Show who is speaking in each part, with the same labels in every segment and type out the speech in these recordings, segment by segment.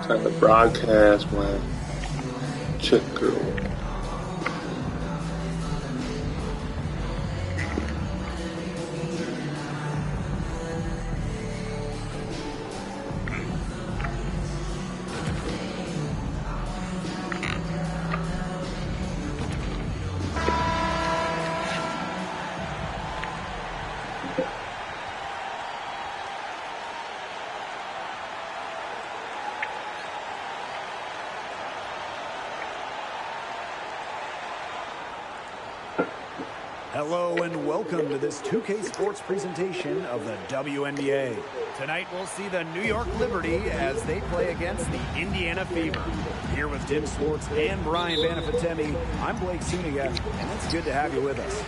Speaker 1: Trying to broadcast my chick girl.
Speaker 2: Hello and welcome to this 2K Sports presentation of the WNBA. Tonight we'll see the New York Liberty as they play against the Indiana Fever. Here with Tim Swartz and Brian Banafatemi, I'm Blake Zuniga, and it's good to have you with us.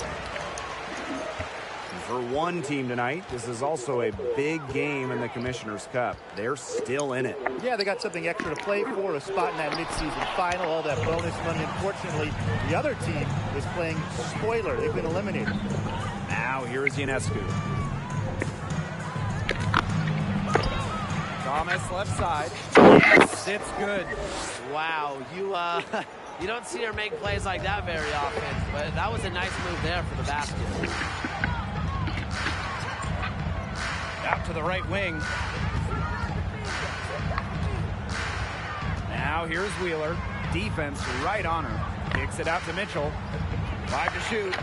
Speaker 2: For one team tonight, this is also a big game in the Commissioner's Cup. They're still in it.
Speaker 3: Yeah, they got something extra to play for, a spot in that midseason final, all that bonus money. Unfortunately, the other team is playing spoiler. They've been eliminated.
Speaker 2: Now, here is Ionescu. Thomas left side. Yes, it's good.
Speaker 4: Wow, you don't see her make plays like that very often, but that was a nice move there for the basket.
Speaker 2: Out to the right wing. Now here's Wheeler. Defense right on her. Kicks it out to Mitchell. 5 to shoot.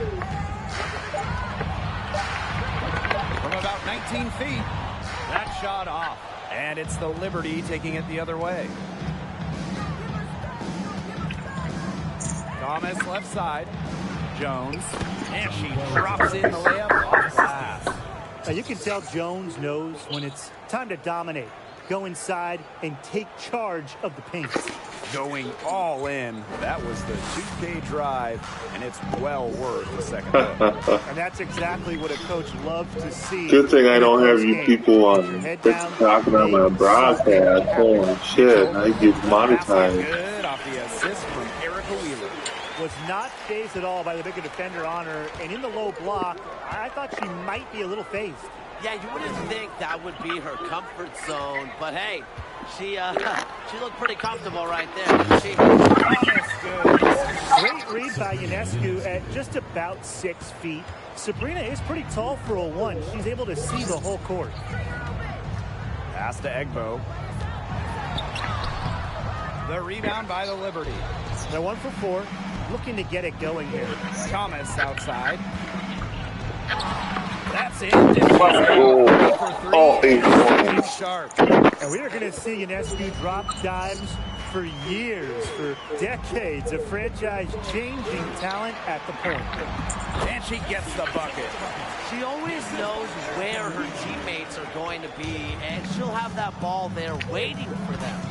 Speaker 2: From about 19 feet. That shot off. And it's the Liberty taking it the other way. Thomas left side. Jones. And she drops in the layup off glass.
Speaker 3: Now you can tell Jones knows when it's time to dominate, go inside, and take charge of the paint.
Speaker 2: Going all in. That was the 2K drive, and it's well worth the second look.
Speaker 3: And that's exactly what a coach loves to see.
Speaker 1: Good thing I don't have you people on talking about my broadcast. Holy shit, I get monetized.
Speaker 2: Good off the assist from Erica Wheeler.
Speaker 3: Was not phased at all by the bigger defender on her, and in the low block, I thought she might be a little phased.
Speaker 4: Yeah, you wouldn't think that would be her comfort zone, but hey, she looked pretty comfortable right there.
Speaker 3: Great read by Ionescu at just about 6 feet. Sabrina is pretty tall for a 1. She's able to see the whole court.
Speaker 2: Pass to Egbo. The rebound by the Liberty.
Speaker 3: They're 1 for 4. Looking to get it going here.
Speaker 2: Thomas outside. That's it.
Speaker 1: Oh, 8 points.
Speaker 2: Sharp.
Speaker 3: And we are going to see Ionescu drop dimes for years, for decades, a franchise-changing talent at the point.
Speaker 2: And she gets the bucket.
Speaker 4: She always knows where her teammates are going to be, and she'll have that ball there waiting for them.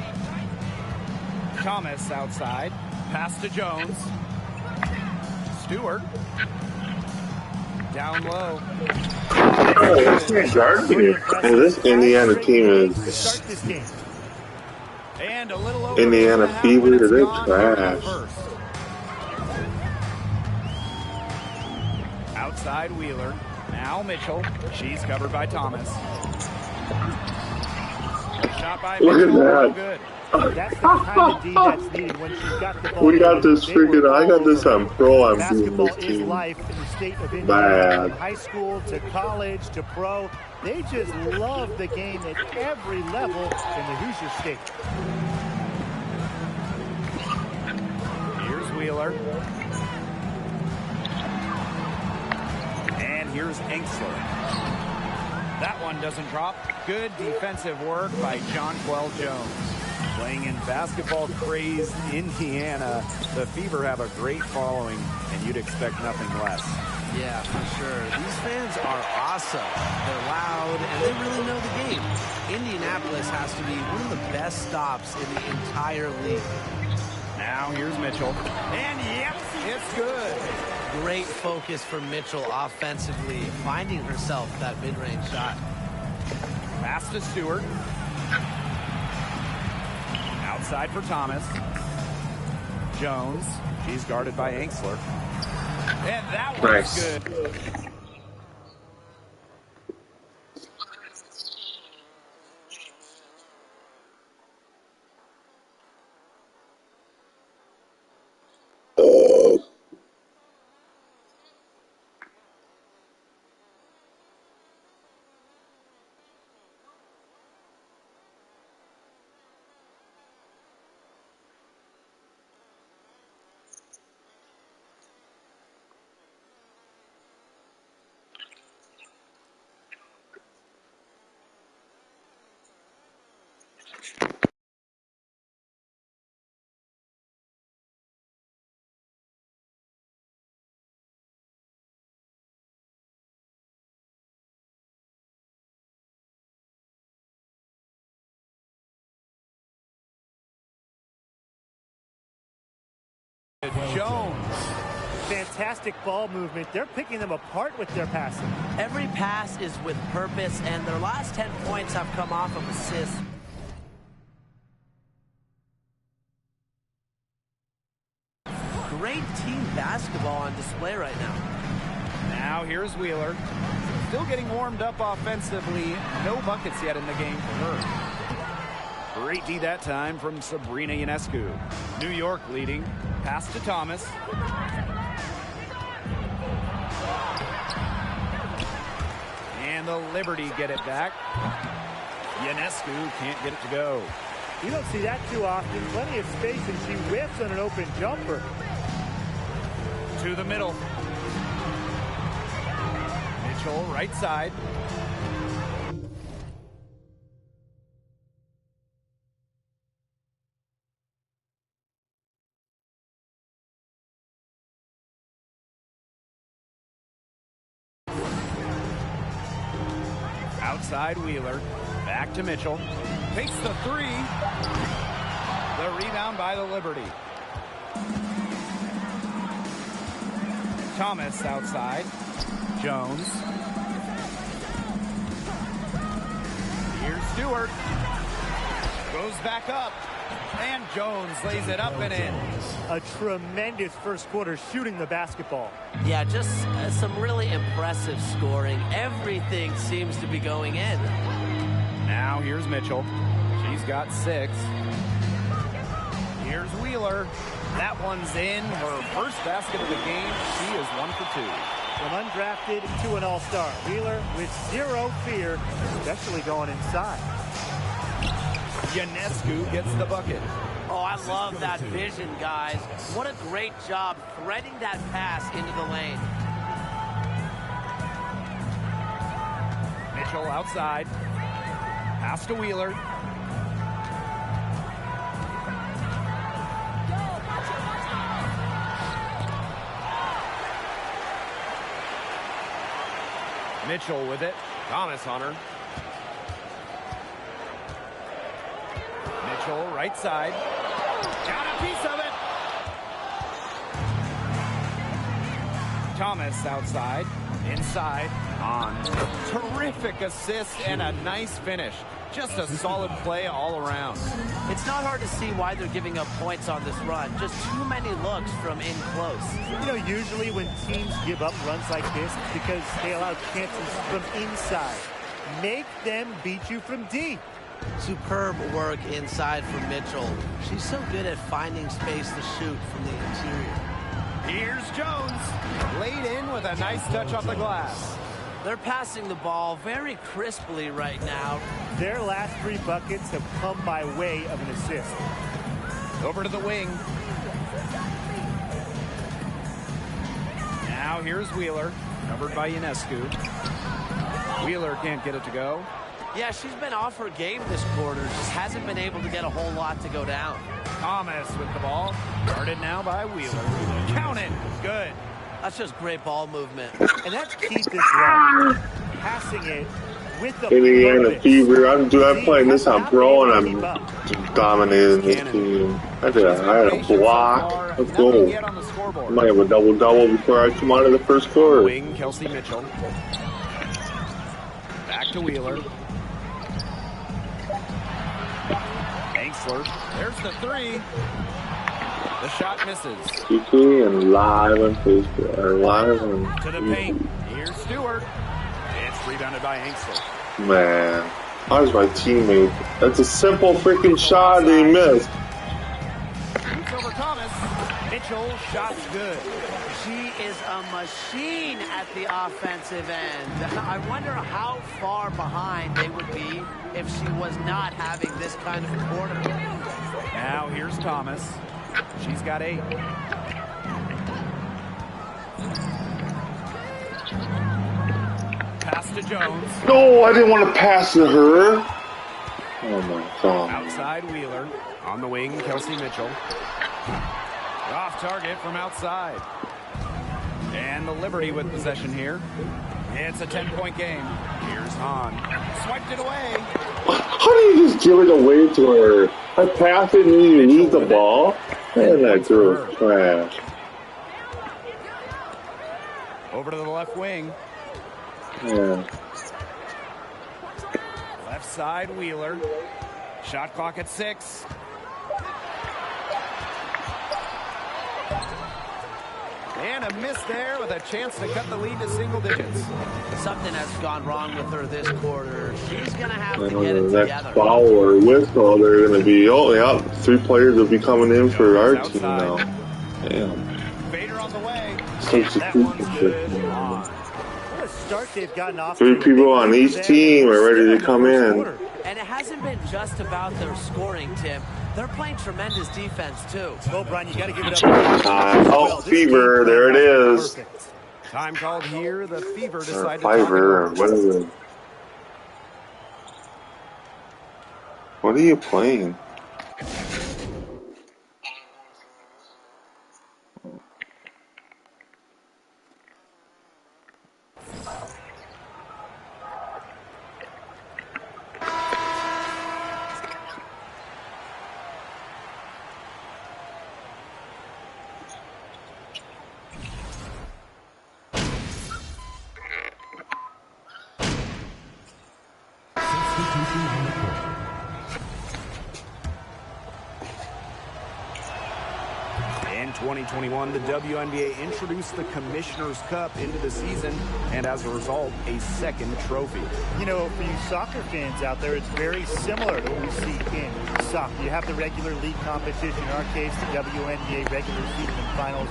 Speaker 2: Thomas outside. Pass to Jones. Stewart. Down low.
Speaker 1: Oh, that's pretty garbage. Hey, this Indiana team is
Speaker 2: And a little over
Speaker 1: Indiana Fever. They're trash.
Speaker 2: Outside Wheeler. Now Mitchell. She's covered by Thomas. Shot by Mitchell.
Speaker 1: Look at that.
Speaker 3: Good. That's the kind of D that's needed when she's got the ball.
Speaker 1: We got this freaking. I got this on pro. I'm doing
Speaker 3: basketball
Speaker 1: this
Speaker 3: is
Speaker 1: team.
Speaker 3: life in the state of Indiana.
Speaker 1: Bad.
Speaker 3: From high school to college to pro, they just love the game at every level in the Hoosier State.
Speaker 2: Here's Wheeler. And here's Enksler. That one doesn't drop. Good defensive work by Jonquel Jones. Playing in basketball-crazed Indiana, the Fever have a great following, and you'd expect nothing less.
Speaker 4: Yeah, for sure. These fans are awesome. They're loud, and they really know the game. Indianapolis has to be one of the best stops in the entire league.
Speaker 2: Now here's Mitchell. And yep, it's good.
Speaker 4: Great focus from Mitchell offensively, finding herself that mid-range shot.
Speaker 2: Pass to Stewart. Outside for Thomas. Jones. She's guarded by Angsler. And that one's good. Jones.
Speaker 3: Fantastic ball movement. They're picking them apart with their passing.
Speaker 4: Every pass is with purpose, and their last 10 points have come off of assists. Great team basketball on display right now.
Speaker 2: Now here's Wheeler. Still getting warmed up offensively. No buckets yet in the game for her. Great D that time from Sabrina Ionescu. New York leading. Pass to Thomas. And the Liberty get it back. Ionescu can't get it to go.
Speaker 3: You don't see that too often. Plenty of space, and she whips on an open jumper.
Speaker 2: To the middle. Mitchell, right side. Outside Wheeler. Back to Mitchell. Takes the three. The rebound by the Liberty. Thomas outside. Jones. Here's Stewart. Goes back up. And Jones lays it up and in.
Speaker 3: A tremendous first quarter shooting the basketball.
Speaker 4: Yeah, just some really impressive scoring. Everything seems to be going in.
Speaker 2: Now here's Mitchell. She's got 6. Here's Wheeler. That one's in. Her first basket of the game. She is 1 for 2.
Speaker 3: From undrafted to an all-star. Wheeler with zero fear, especially going inside.
Speaker 2: Ionescu gets the bucket.
Speaker 4: Oh, I love that vision, guys. What a great job threading that pass into the lane.
Speaker 2: Mitchell outside. Pass to Wheeler. Mitchell with it. Thomas on her. Mitchell, right side. Got a piece of it. Thomas outside. Inside. On. Terrific assist and a nice finish. Just a solid play all around.
Speaker 4: It's not hard to see why they're giving up points on this run. Just too many looks from in close.
Speaker 3: You know, usually when teams give up runs like this, it's because they allow chances from inside. Make them beat you from deep.
Speaker 4: Superb work inside from Mitchell. She's so good at finding space to shoot from the interior.
Speaker 2: Here's Jones. Laid in with a nice touch off the glass.
Speaker 4: They're passing the ball very crisply right now.
Speaker 3: Their last 3 buckets have come by way of an assist.
Speaker 2: Over to the wing. Now here's Wheeler, covered by Ionescu. Wheeler can't get it to go.
Speaker 4: Yeah, she's been off her game this quarter. Just hasn't been able to get a whole lot to go down.
Speaker 2: Thomas with the ball. Guarded now by Wheeler. Count it. Good.
Speaker 4: That's just great ball movement.
Speaker 3: And that's key this run. Passing it with the
Speaker 1: Indiana Fever. I'm playing this on Pro, and I'm dominating this
Speaker 2: Cannon.
Speaker 1: team. I had a block. Let's go.
Speaker 2: Nothing yet on the
Speaker 1: I
Speaker 2: scoreboard.
Speaker 1: might have a double-double before I come out of the first quarter.
Speaker 2: Wing, Kelsey Mitchell. Back to Wheeler. Angsler. There's the three. The shot misses.
Speaker 1: QT and live on Facebook. Or live on
Speaker 2: To the paint. Here's Stewart. It's rebounded by Angsler.
Speaker 1: Man, how's my teammate? That's a simple freaking shot they missed.
Speaker 2: Moves over Thomas. Mitchell, shot's good.
Speaker 4: She is a machine at the offensive end. I wonder how far behind they would be if she was not having this kind of a quarter.
Speaker 2: Now here's Thomas. She's got 8. Pass to Jones.
Speaker 1: No, I didn't want to pass to her. Oh my God.
Speaker 2: Outside Wheeler. On the wing, Kelsey Mitchell. Off target from outside. And the Liberty with possession here. It's a 10-point game. Here's Hahn. Swiped it away.
Speaker 1: How do you just give it away to her? I passed it and you lose the ball? Man, that girl's trash.
Speaker 2: Over to the left wing.
Speaker 1: Yeah.
Speaker 2: Left side, Wheeler. Shot clock at 6. And a miss there with a chance to cut the lead to single digits.
Speaker 4: Something has gone wrong with her this quarter. She's going to have to get it
Speaker 1: The
Speaker 4: together.
Speaker 1: next foul or whistle, they're going to be, oh, yeah, 3 players will be coming in for our team now. Damn.
Speaker 2: Vader on the way.
Speaker 1: Substitution shit.
Speaker 3: What a start they've gotten off
Speaker 1: 3
Speaker 3: to.
Speaker 1: people on each team are ready to come in.
Speaker 4: And it hasn't been just about their scoring, Tim. They're playing tremendous defense, too.
Speaker 3: Well, Brian, you got to give it up.
Speaker 1: Oh, Fever, there it is.
Speaker 3: Perfect.
Speaker 2: Time called here. The Fever
Speaker 1: Or
Speaker 2: decided
Speaker 1: Fiver, or
Speaker 2: to
Speaker 1: what is it? What are you playing?
Speaker 2: In 2021, the WNBA introduced the Commissioner's Cup into the season, and as a result, a second trophy.
Speaker 3: You know, for you soccer fans out there, it's very similar to what we see in soccer. You have the regular league competition, in our case, the WNBA regular season finals,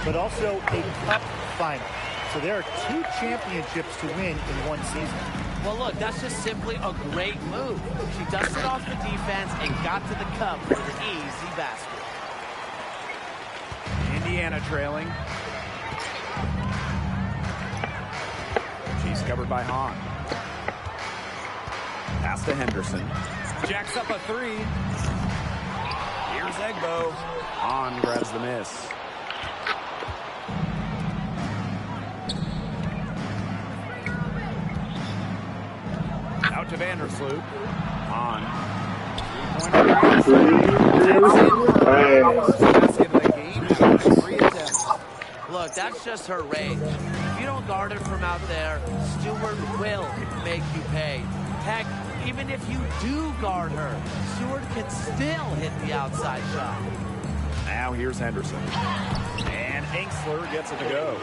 Speaker 3: but also a cup final. So there are 2 championships to win in one season.
Speaker 4: Well, look, that's just simply a great move. She dusted off the defense and got to the cup for the easy basket.
Speaker 2: Indiana trailing. She's covered by Hahn. Pass to Henderson. Jacks up a 3. Here's Egbo. Hahn grabs the miss. Out to Vandersloot. Hahn. 3-pointer.
Speaker 4: Look, that's just her range. If you don't guard her from out there, Stewart will make you pay. Heck, even if you do guard her, Stewart can still hit the outside shot.
Speaker 2: Now here's Henderson. And Angsler gets it to go.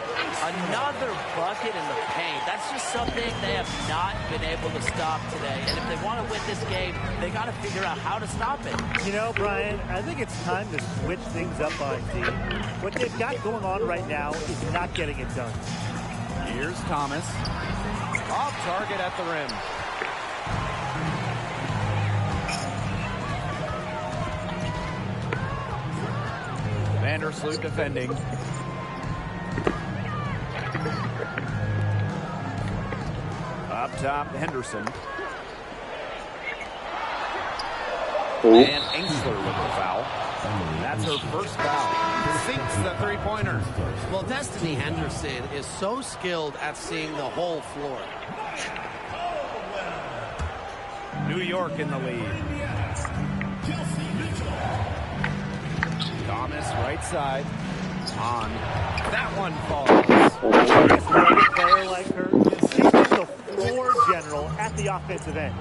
Speaker 4: Another bucket in the paint. That's just something they have not been able to stop today. And if they want to win this game, they got to figure out how to stop it.
Speaker 3: You know, Brian, I think it's time to switch things up on D. What they've got going on right now is not getting it done.
Speaker 2: Here's Thomas. Off target at the rim. Vandersloot defending. Up top, Henderson. And Engsler with the foul. That's her first foul. Sinks the three-pointer.
Speaker 4: Well, Destiny Henderson is so skilled at seeing the whole floor.
Speaker 2: New York in the lead. Thomas right side. On. That one falls.
Speaker 3: Just love a player like her. She's just the floor general at the offensive end.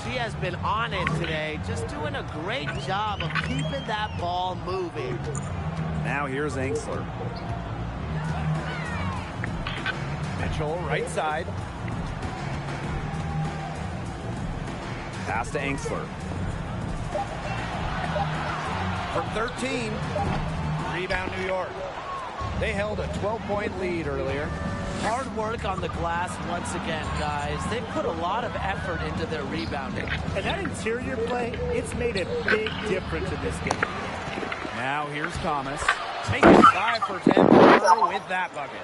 Speaker 4: She has been on it today, just doing a great job of keeping that ball moving.
Speaker 2: Now here's Engsler. Mitchell, right side. Pass to Engsler. From 13. Rebound New York. They held a 12-point lead earlier.
Speaker 4: Hard work on the glass once again, guys. They put a lot of effort into their rebounding.
Speaker 3: And that interior play, it's made a big difference in this game.
Speaker 2: Now here's Thomas. Making 5 for 10 with that bucket.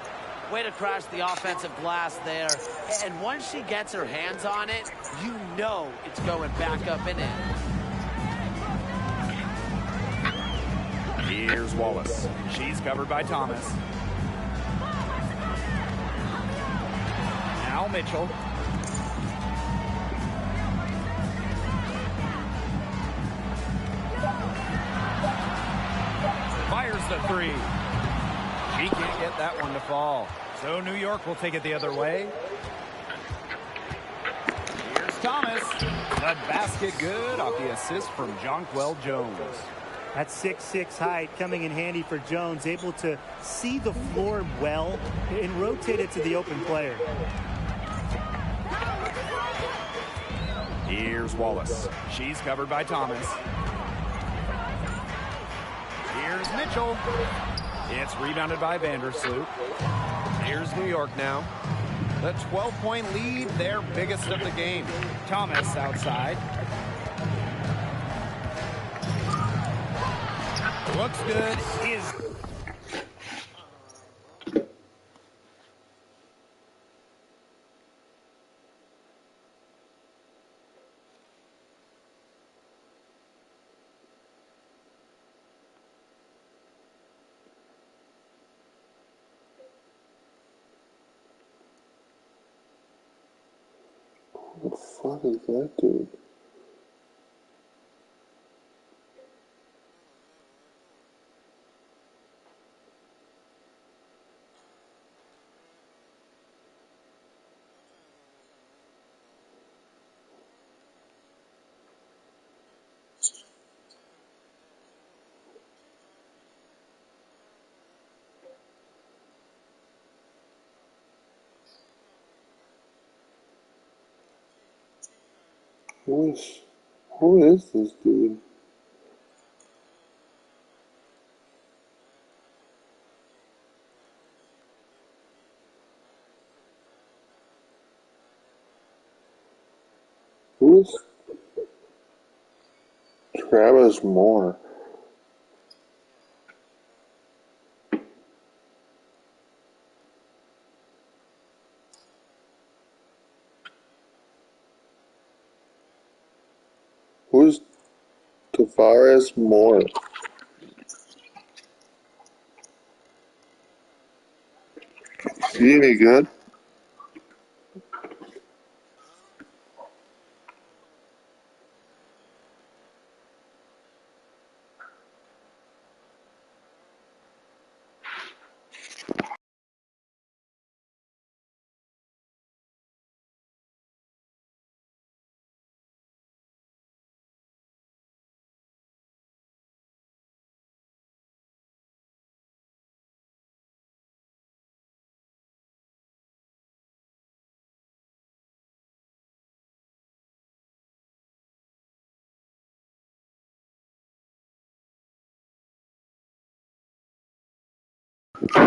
Speaker 4: Way to crash the offensive glass there. And once she gets her hands on it, you know it's going back up and in.
Speaker 2: Here's Wallace. She's covered by Thomas. Now Mitchell. Fires the three. She can't get that one to fall. So New York will take it the other way. Here's Thomas. The basket good off the assist from Jonquel Jones.
Speaker 3: That 6'6" height coming in handy for Jones, able to see the floor well and rotate it to the open player.
Speaker 2: Here's Wallace. She's covered by Thomas. Here's Mitchell. It's rebounded by Vandersloot. Here's New York now. The 12-point lead, their biggest of the game. Thomas outside. Looks good. Is
Speaker 1: What the fuck is that dude? Who is this dude? Who's Travis Moore? Who's Tavares Moore? Is he any good?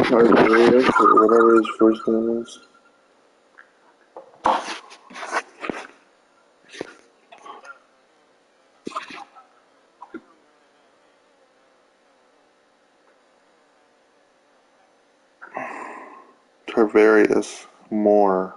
Speaker 1: Tiberius, or whatever his first name is. Tarvarius Moore.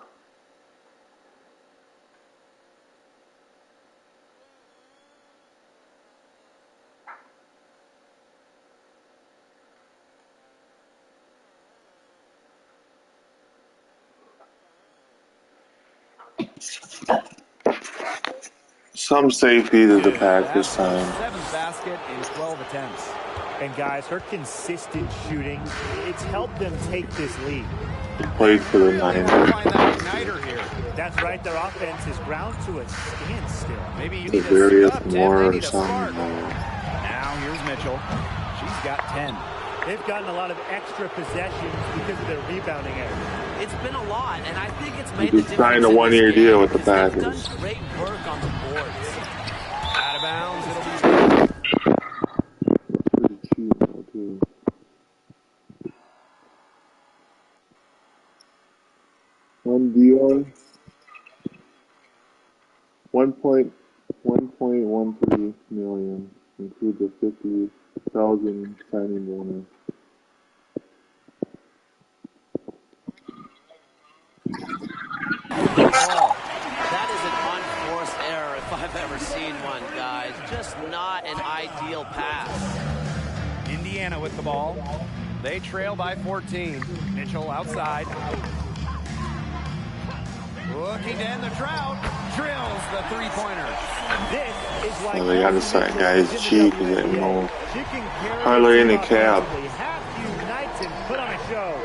Speaker 1: Some safety to the Packers time.
Speaker 2: 7th basket in 12 attempts.
Speaker 3: And guys, her consistent shooting, it's helped them take this lead.
Speaker 1: Played for the Niners.
Speaker 2: Find that igniter here.
Speaker 3: That's right, their offense is ground to a standstill.
Speaker 2: Maybe you
Speaker 1: The
Speaker 2: need to
Speaker 1: various
Speaker 2: suit up, Tim.
Speaker 1: more
Speaker 2: They
Speaker 1: or
Speaker 2: need a spark.
Speaker 1: something.
Speaker 2: Now here's Mitchell. She's got 10.
Speaker 3: They've gotten a lot of extra possessions because of their rebounding effort.
Speaker 4: It's been a lot, and I think it's made
Speaker 1: He's
Speaker 4: the difference.
Speaker 1: signed a
Speaker 4: in this
Speaker 1: one-year
Speaker 4: game
Speaker 1: deal with the
Speaker 4: because they've
Speaker 1: Packers.
Speaker 4: done great work on the boards.
Speaker 2: Out of bounds. It'll be
Speaker 1: Pretty cheap though, too. One deal. 1.13 million includes a 50,000 signing bonus.
Speaker 4: Oh, that is an unforced error if I've ever seen one, guys. Just not an ideal pass.
Speaker 2: Indiana with the ball. They trail by 14. Mitchell outside. Looking to end the drought. Drills the three-pointer.
Speaker 3: This is why
Speaker 1: Well, they got to sign guys cheap and get more. Hardly any cap.
Speaker 3: Half few nights and put on a show.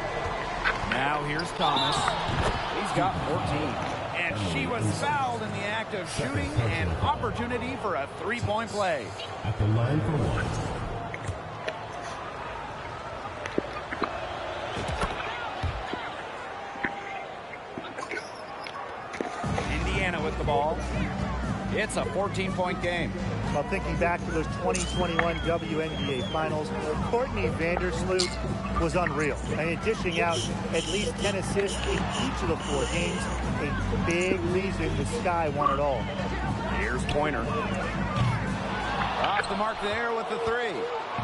Speaker 2: Now here's Thomas. He's got 14. And she was fouled in the act of shooting. An opportunity for a three-point play.
Speaker 5: At the line for one.
Speaker 2: Indiana with the ball. It's a 14-point game.
Speaker 3: Well, thinking back to those 2021 WNBA Finals, Courtney Vandersloot was unreal. I mean, dishing out at least 10 assists in each of the 4 games, a big reason the Sky won it all.
Speaker 2: Here's Pointer. Off the mark there with the three.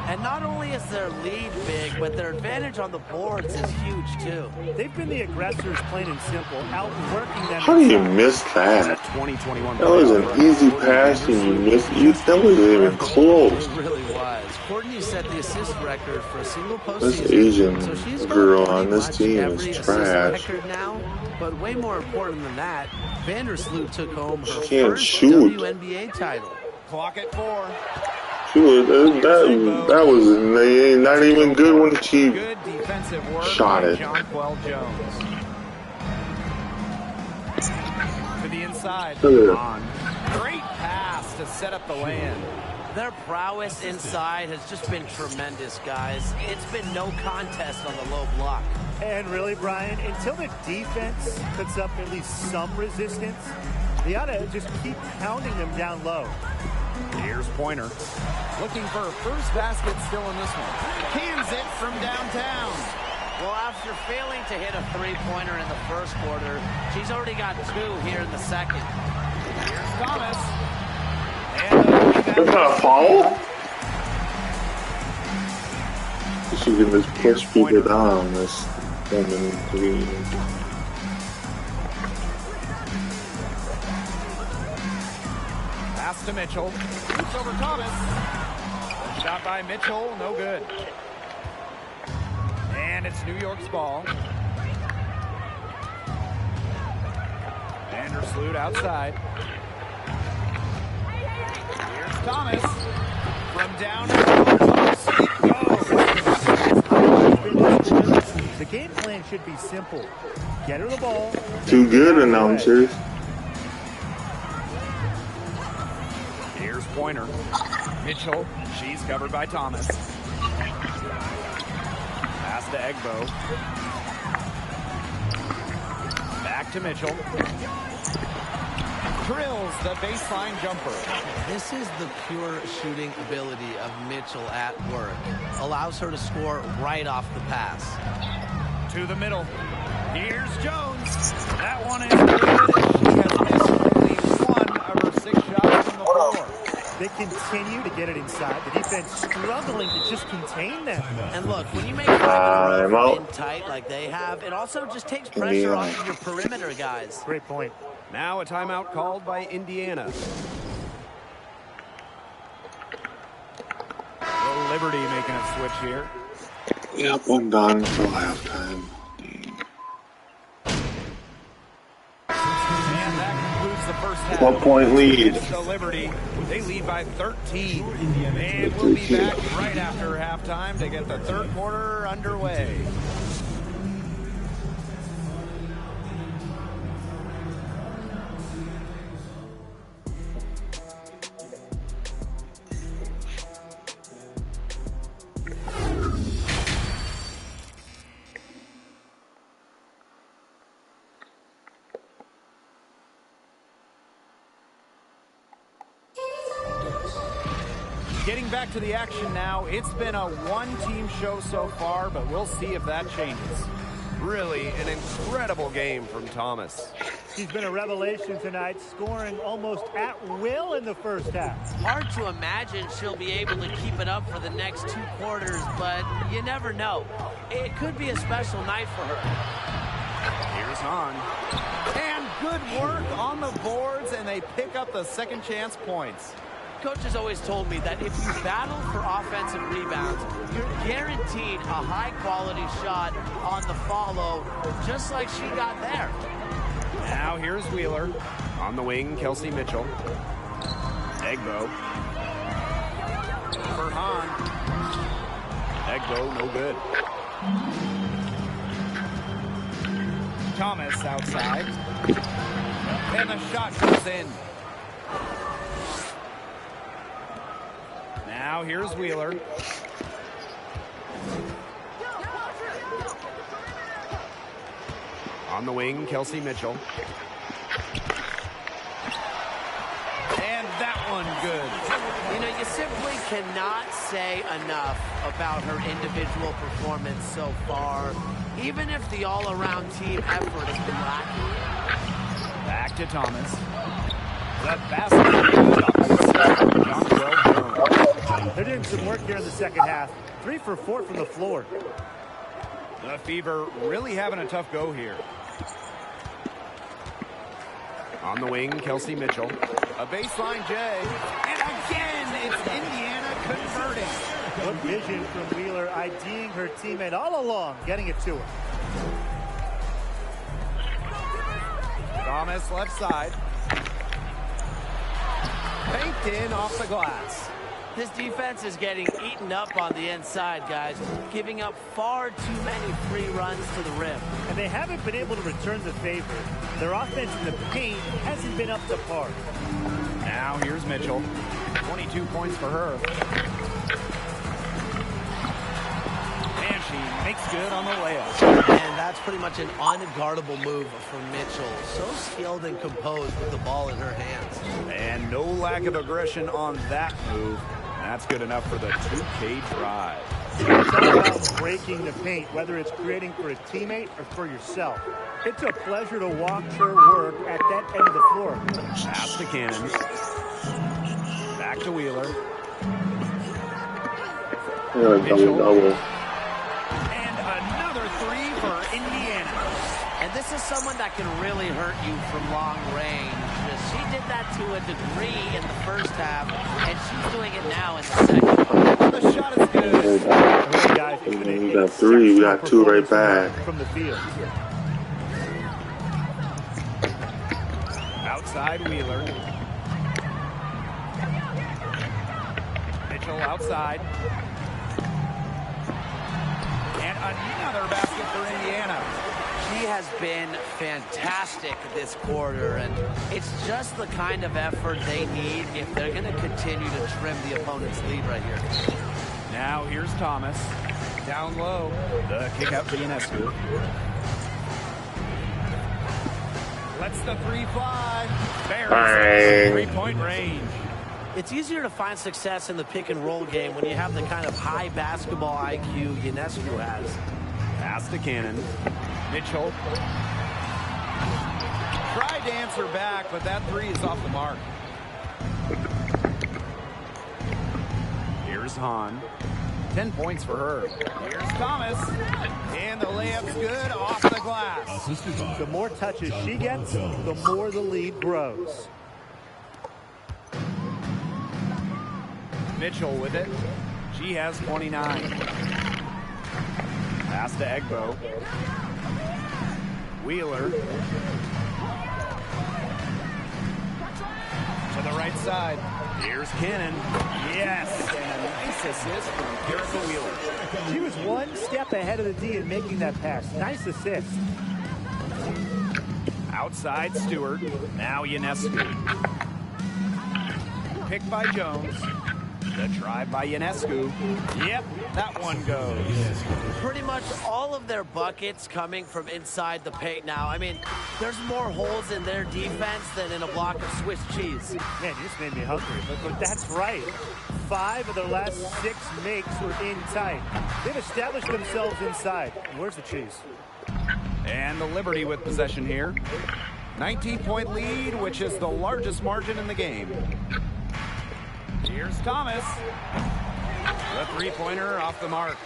Speaker 4: And not only is their lead big, but their advantage on the boards is huge, too.
Speaker 3: They've been the aggressors, plain and simple, outworking them.
Speaker 1: How do you miss that?
Speaker 2: 2021.
Speaker 1: That was an easy pass and you missed. That wasn't even close.
Speaker 4: It really was. Courtney set the assist record for a single postseason.
Speaker 1: This Asian
Speaker 4: so she's
Speaker 1: girl
Speaker 4: got
Speaker 1: on this
Speaker 4: pretty
Speaker 1: team
Speaker 4: much
Speaker 1: is
Speaker 4: every assist
Speaker 1: trash.
Speaker 4: record now, but way more important than that, Vandersloot took home her
Speaker 1: She can't
Speaker 4: first
Speaker 1: shoot.
Speaker 4: WNBA title.
Speaker 2: Clock at 4.
Speaker 1: She was that was not even good when she
Speaker 2: Good defensive work
Speaker 1: shot
Speaker 2: by
Speaker 1: it.
Speaker 2: Jonquel Jones. To the inside.
Speaker 1: Ugh.
Speaker 2: On. Great pass to set up the land.
Speaker 4: Their prowess inside has just been tremendous, guys. It's been no contest on the low block.
Speaker 3: And really, Brian, until the defense puts up at least some resistance, they ought to just keep pounding them down low.
Speaker 2: Here's Pointer. Looking for her first basket still in this one. Cans it from downtown.
Speaker 4: Well, after failing to hit a three-pointer in the first quarter, she's already got 2 here in the second.
Speaker 2: Here's Thomas.
Speaker 1: That's not a foul? She can just push people down this 7-3.
Speaker 2: Pass to Mitchell. Shoots over Thomas. Shot by Mitchell, no good. And it's New York's ball. Vandersloot outside. Here's Thomas. From down to
Speaker 3: The game plan should be simple. Get her the ball.
Speaker 1: Too good, announcers.
Speaker 2: Here's Pointer. Mitchell. She's covered by Thomas. Pass to Egbo. Back to Mitchell. Drills the baseline jumper.
Speaker 4: This is the pure shooting ability of Mitchell at work. Allows her to score right off the pass.
Speaker 2: To the middle. Here's Jones. That one is good. She has missed only 1 of her 6 shots from the floor.
Speaker 3: They continue to get it inside. The defense struggling to just contain them.
Speaker 4: And look, when you make 5 in a row
Speaker 1: out.
Speaker 4: in tight like they have, it also just takes pressure off of your perimeter guys.
Speaker 3: Great point.
Speaker 2: Now a timeout called by Indiana. The Liberty making a switch here.
Speaker 1: Yep, I'm done until halftime.
Speaker 2: And that first half.
Speaker 1: 12-point lead.
Speaker 2: The Liberty, they lead by 13. And we'll be back right after halftime to get the third quarter underway. Getting back to the action now, it's been a one-team show so far, but we'll see if that changes. Really an incredible game from Thomas.
Speaker 3: He's been a revelation tonight, scoring almost at will in the first half.
Speaker 4: Hard to imagine she'll be able to keep it up for the next 2 quarters, but you never know. It could be a special night for her.
Speaker 2: Here's Hahn. And good work on the boards, and they pick up the second chance points.
Speaker 4: Coach has always told me that if you battle for offensive rebounds, you're guaranteed a high-quality shot on the follow, just like she got there.
Speaker 2: Now here's Wheeler. On the wing, Kelsey Mitchell. Egbo. For Hahn. Egbo, no good. Thomas outside. And the shot goes in. Now here's Wheeler. On the wing, Kelsey Mitchell. And that one good.
Speaker 4: You know, you simply cannot say enough about her individual performance so far, even if the all-around team effort has been lacking.
Speaker 2: Back to Thomas. The basket.
Speaker 3: They're doing some work here in the second half. 3 for 4 from the floor.
Speaker 2: The Fever really having a tough go here. On the wing, Kelsey Mitchell. A baseline J. And again, it's Indiana converting.
Speaker 3: Good vision from Wheeler, IDing her teammate all along, getting it to her.
Speaker 2: Thomas left side. Banked in off the glass.
Speaker 4: This defense is getting eaten up on the inside, guys, giving up far too many free runs to the rim.
Speaker 3: And they haven't been able to return the favor. Their offense in the paint hasn't been up to par.
Speaker 2: Now here's Mitchell. 22 points for her. And she makes good on the layup.
Speaker 4: And that's pretty much an unguardable move from Mitchell. So skilled and composed with the ball in her hands.
Speaker 2: And no lack of aggression on that move. That's good enough for the 2K drive.
Speaker 3: It's all about breaking the paint, whether it's creating for a teammate or for yourself. It's a pleasure to watch her work at that end of the floor.
Speaker 2: Pass to Cannon. Back to Wheeler.
Speaker 1: Double.
Speaker 2: And another 3 for Indiana.
Speaker 4: And this is someone that can really hurt you from long range. She did that to a degree in the first half, and she's doing it now in the second.
Speaker 2: The shot is good.
Speaker 3: Guys,
Speaker 1: We got 3. We got 2 right back.
Speaker 3: From the field.
Speaker 2: Outside Wheeler. Mitchell outside. And another basket for Indiana.
Speaker 4: She has been fantastic this quarter, and it's just the kind of effort they need if they're going to continue to trim the opponent's lead right here.
Speaker 2: Now here's Thomas. Down low. The kick out to Ionescu. Lets the 3 fly. Bears 3-point range.
Speaker 4: It's easier to find success in the pick-and-roll game when you have the kind of high basketball IQ Ionescu has.
Speaker 2: Pass to Cannon. Mitchell. Tried to answer back, but that 3 is off the mark. Here's Hahn. 10 points for her. Here's Thomas. And the layup's good off the glass.
Speaker 3: The more touches she gets, the more the lead grows.
Speaker 2: Mitchell with it. She has 29. Pass to Egbo. Wheeler. To the right side. Here's Cannon. Yes, and a nice assist from Erica Wheeler.
Speaker 3: She was one step ahead of the D in making that pass. Nice assist.
Speaker 2: Outside Stewart. Now Ionescu. Picked by Jones. The try by Ionescu. Yep, that one goes.
Speaker 4: Pretty much all of their buckets coming from inside the paint now. I mean, there's more holes in their defense than in a block of Swiss cheese.
Speaker 3: Man, you just made me hungry. But that's right. 5 of their last 6 makes were in tight. They've established themselves inside. And where's the cheese?
Speaker 2: And the Liberty with possession here. 19-point lead, which is the largest margin in the game. Here's Thomas. The three-pointer off the mark.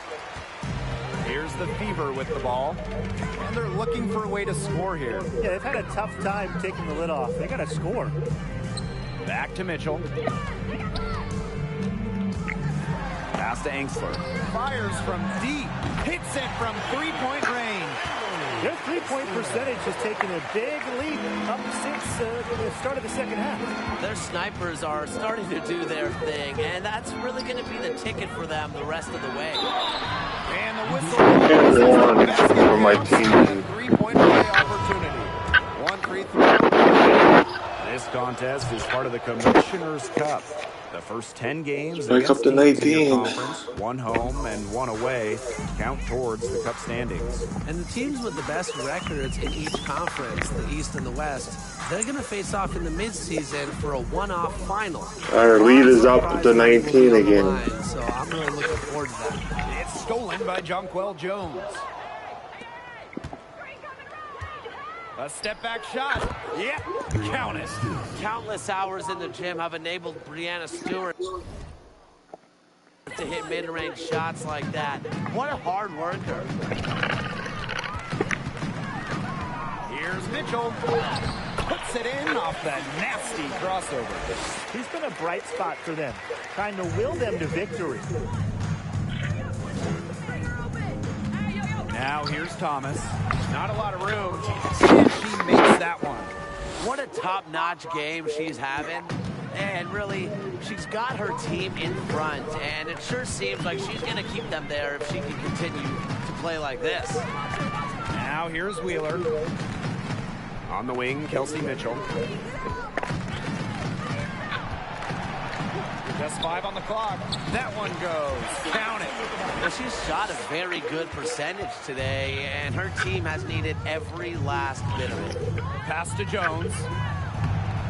Speaker 2: Here's the Fever with the ball. And they're looking for a way to score here.
Speaker 3: Yeah, they've had a tough time taking the lid off. They got to score.
Speaker 2: Back to Mitchell. Pass to Angsler. Fires from deep. Hits it from three-point range.
Speaker 3: Their three-point percentage has taken a big leap up since the start of the second half.
Speaker 4: Their snipers are starting to do their thing, and that's really going to be the ticket for them the rest of the way.
Speaker 2: And the whistle
Speaker 1: for my team.
Speaker 2: Three-point play opportunity. 1-3-3. This contest is part of the Commissioner's Cup. The first 10 games
Speaker 1: Back up to 19.
Speaker 2: Conference, 1 home and 1 away, count towards the Cup standings.
Speaker 4: And the teams with the best records in each conference, the East and the West, they're going to face off in the midseason for a one-off final.
Speaker 1: Our lead is up to 19 again.
Speaker 4: So I'm really looking forward to that.
Speaker 2: It's stolen by Jonquel Jones. A step-back shot. Yep, count it.
Speaker 4: Countless hours in the gym have enabled Breanna Stewart to hit mid-range shots like that. What a hard worker.
Speaker 2: Here's Mitchell. Puts it in off that nasty crossover.
Speaker 3: He's been a bright spot for them, trying to will them to victory.
Speaker 2: Now here's Thomas. Not a lot of room. And she makes that one.
Speaker 4: What a top-notch game she's having. And really, she's got her team in front. And it sure seems like she's going to keep them there if she can continue to play like this.
Speaker 2: Now here's Wheeler. On the wing, Kelsey Mitchell. Just 5 on the clock. That one goes. Count it.
Speaker 4: Well, she's shot a very good percentage today, and her team has needed every last bit of it.
Speaker 2: Pass to Jones.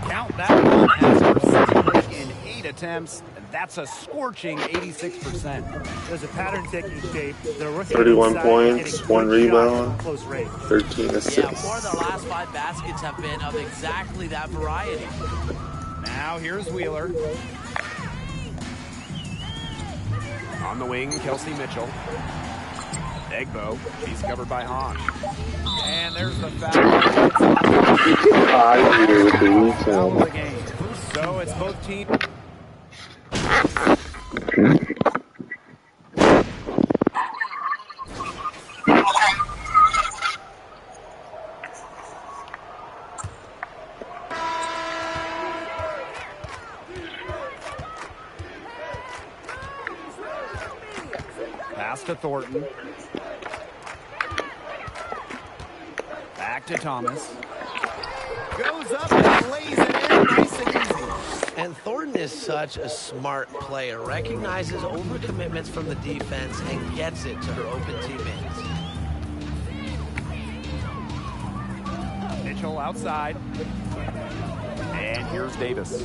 Speaker 2: Count that one as her second break in 8 attempts. And that's a scorching 86%.
Speaker 3: There's a pattern taking shape.
Speaker 1: 31 points, 1 rebound, 13 assists.
Speaker 4: Yeah, 4 of the last 5 baskets have been of exactly that variety.
Speaker 2: Now here's Wheeler. On the wing, Kelsey Mitchell. Egbo, she's covered by Hahn. And there's the foul. Foul of the game. So it's both teams. Pass to Thornton. Back to Thomas. Goes up and lays it in nice and easy.
Speaker 4: And Thornton is such a smart player. Recognizes overcommitments from the defense and gets it to her open teammates.
Speaker 2: Mitchell outside. And here's Davis.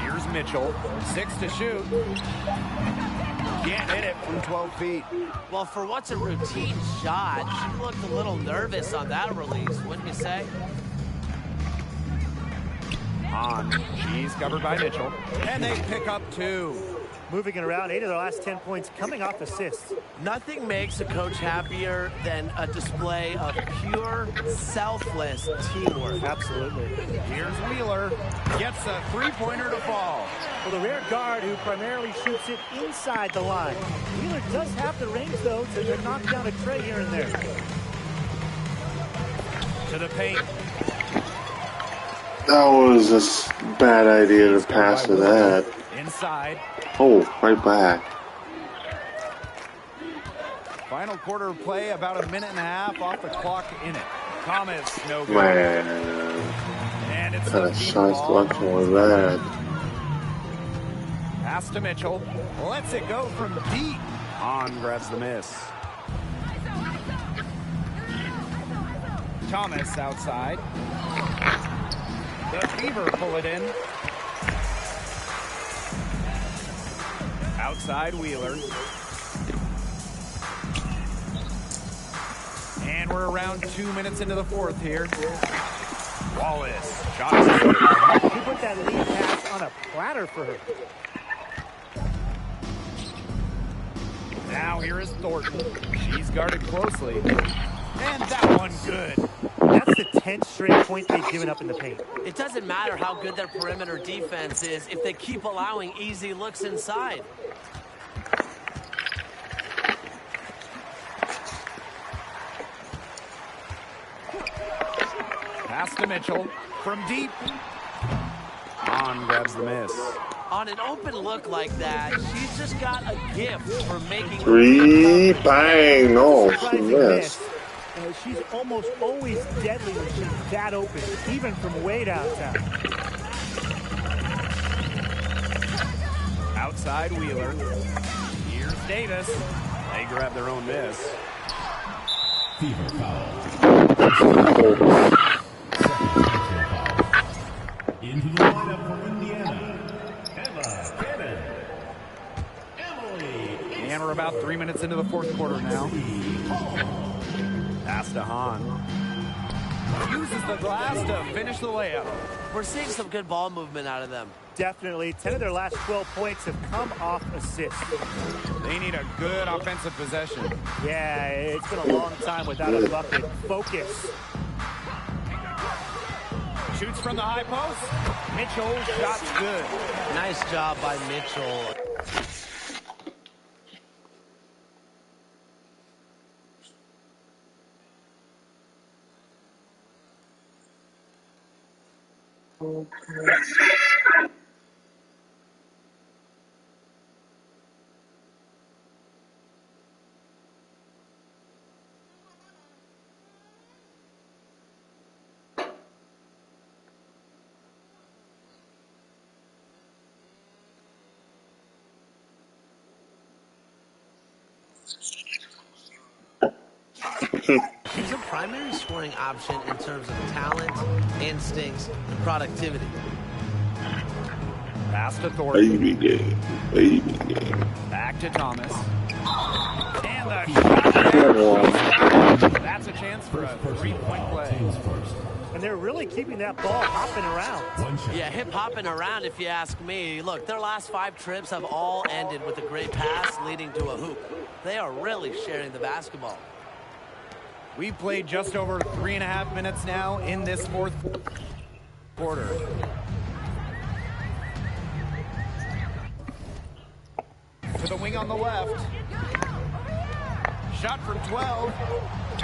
Speaker 2: Here's Mitchell. 6 to shoot. Can't hit it from 12 feet.
Speaker 4: Well, for what's a routine shot, she looked a little nervous on that release, wouldn't you say?
Speaker 2: On. She's covered by Mitchell. And they pick up 2.
Speaker 3: Moving it around, 8 of their last 10 points coming off assists.
Speaker 4: Nothing makes a coach happier than a display of pure, selfless teamwork.
Speaker 3: Absolutely.
Speaker 2: Here's Wheeler. Gets a three-pointer to fall.
Speaker 3: For the rear guard who primarily shoots it inside the line. Wheeler does have the range, though, to knock down a tray here and there.
Speaker 2: To the paint.
Speaker 1: That was a bad idea to pass to that.
Speaker 2: Inside.
Speaker 1: Oh, right back.
Speaker 2: Final quarter of play, about a minute and a half off the clock in it. Thomas, no good.
Speaker 1: Man,
Speaker 2: And it's
Speaker 1: what kind
Speaker 2: the
Speaker 1: of
Speaker 2: Fever
Speaker 1: shot
Speaker 2: ball.
Speaker 1: selection was that?
Speaker 2: Pass to Mitchell. Lets it go from deep. On grabs the miss. Thomas outside. The Fever pull it in. Outside Wheeler. And we're around 2 minutes into the fourth here. Wallace. Shot.
Speaker 3: He put that lead pass on a platter for her.
Speaker 2: Now here is Thornton. She's guarded closely. And that one good.
Speaker 3: That's the 10th straight point they've given up in the paint.
Speaker 4: It doesn't matter how good their perimeter defense is if they keep allowing easy looks inside.
Speaker 2: Pass to Mitchell from deep. On grabs the miss.
Speaker 4: On an open look like that, she's just got a gift for making...
Speaker 1: Three, bang, no, she
Speaker 3: Surprising
Speaker 1: missed.
Speaker 3: miss. She's almost always deadly when she's that open, even from way downtown.
Speaker 2: Outside Wheeler. Here's Davis. They grab their own miss.
Speaker 5: Fever foul. Into the lineup for Indiana, Wnba Cannon. Emily.
Speaker 2: And we're about 3 minutes into the fourth quarter now. Pass to Hahn. Uses the glass to finish the layup.
Speaker 4: We're seeing some good ball movement out of them.
Speaker 3: Definitely. 10 of their last 12 points have come off assists.
Speaker 2: They need a good offensive possession.
Speaker 3: Yeah, it's been a long time without a bucket. Focus.
Speaker 2: Shoots from the high post. Mitchell, shot's good.
Speaker 4: Nice job by Mitchell. He's a primary scoring option in terms of talent, instincts, and productivity.
Speaker 2: Pass to Thornton.
Speaker 1: Baby game, baby game.
Speaker 2: Back to Thomas. And the shot. That's a chance for a three-point play.
Speaker 3: And they're really keeping that ball hopping around.
Speaker 4: Yeah, hip-hopping around if you ask me. Look, their last 5 trips have all ended with a great pass leading to a hoop. They are really sharing the basketball.
Speaker 2: We've played just over 3.5 minutes now in this fourth quarter. To the wing on the left. Shot from 12.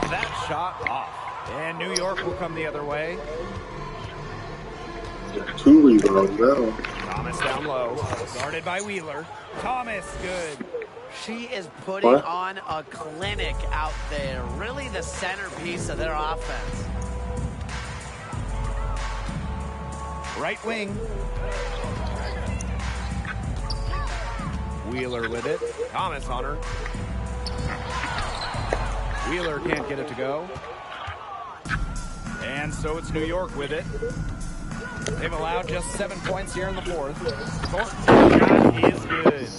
Speaker 2: That shot off. And New York will come the other way.
Speaker 1: 2 rebounds now.
Speaker 2: Thomas down low. Guarded by Wheeler. Thomas, good.
Speaker 4: She is putting on a clinic out there. Really the centerpiece of their offense.
Speaker 2: Right wing. Wheeler with it. Thomas on her. Wheeler can't get it to go. And so it's New York with it. They've allowed just 7 points here in the fourth. Thornton's shot is good.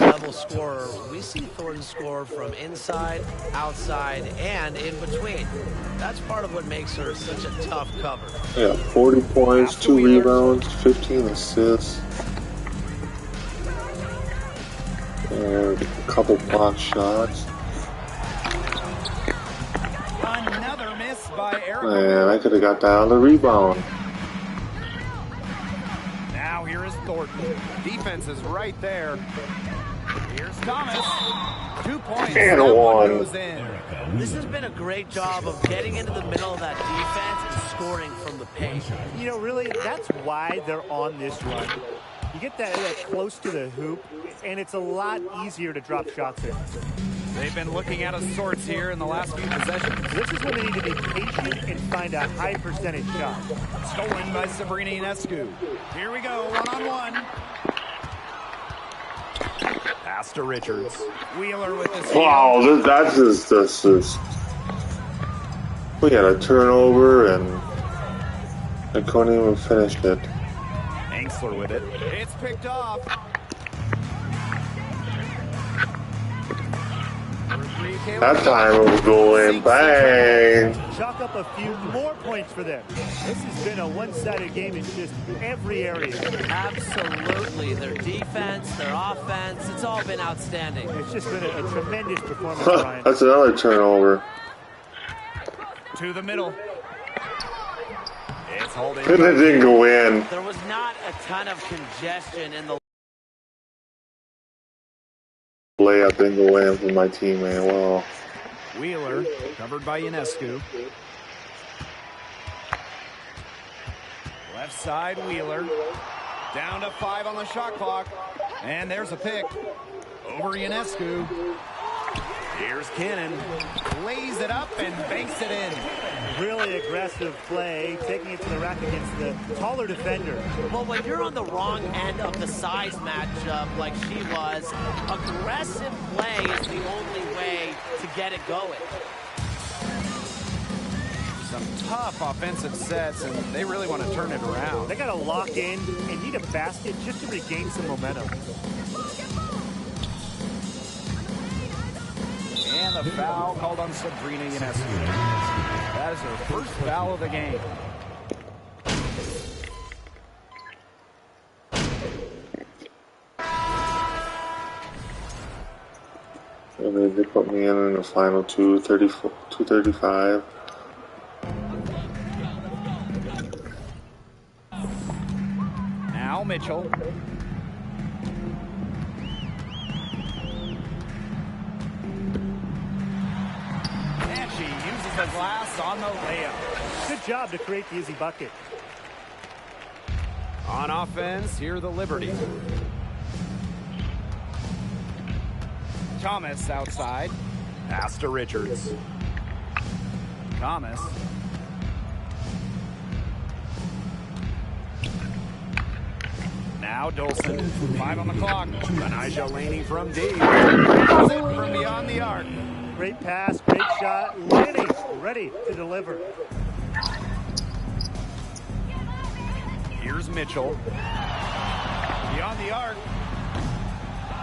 Speaker 4: Level scorer. We see Thornton score from inside, outside, and in between. That's part of what makes her such a tough cover.
Speaker 1: Yeah, 40 points, 2 rebounds, 15 assists. And a couple block shots.
Speaker 2: Another miss by Eric.
Speaker 1: Man, I could have got that on the rebound.
Speaker 2: Now here is Thornton. Defense is right there. Here's Thomas. 2 points.
Speaker 1: And
Speaker 2: That
Speaker 1: one.
Speaker 2: goes in.
Speaker 4: This has been a great job of getting into the middle of that defense and scoring from the paint.
Speaker 3: You know, really, that's why they're on this run. You get that close to the hoop, and it's a lot easier to drop shots in.
Speaker 2: They've been looking out of sorts here in the last few possessions.
Speaker 3: This is when they need to be patient and find a high percentage shot.
Speaker 2: Stolen by Sabrina Ionescu. Here we go, one-on-one. Pass to Richards. Wheeler with the steal.
Speaker 1: Wow, that's just. We had a turnover and I couldn't even finish it.
Speaker 2: Angsler with it. It's picked off.
Speaker 1: That time it was going bang.
Speaker 3: Chalk up a few more points for them. This has been a one-sided game in just every area.
Speaker 4: Absolutely. Their defense, their offense, it's all been outstanding.
Speaker 3: It's just been a tremendous performance, Brian.
Speaker 1: That's another turnover.
Speaker 2: To the middle. It's holding.
Speaker 1: And it didn't go in.
Speaker 4: There was not a ton of congestion in the
Speaker 1: Layup didn't go in for my teammate. Wow.
Speaker 2: Wheeler, covered by Ionescu. Left side, Wheeler. Down to 5 on the shot clock. And there's a pick. Over Ionescu. Here's Cannon. Lays it up and banks it in.
Speaker 3: Really aggressive play, taking it to the rack against the taller defender.
Speaker 4: Well, when you're on the wrong end of the size matchup like she was, aggressive play is the only way to get it going.
Speaker 2: Some tough offensive sets, and they really want to turn it around.
Speaker 3: They got to lock in and need a basket just to regain some momentum.
Speaker 2: And the foul called on Sabrina Ionescu. That is her first foul of the game.
Speaker 1: And then they put me in the final 235.
Speaker 2: Now Mitchell. And she uses the glass on the layup.
Speaker 3: Good job to create the easy bucket.
Speaker 2: On offense, here the Liberty. Thomas outside. Pass to Richards. Thomas. Now Dolson. 5 on the clock. Anijah Laney from deep. From beyond the arc.
Speaker 3: Great pass, great shot. Laney ready to deliver.
Speaker 2: Here's Mitchell. Beyond the arc.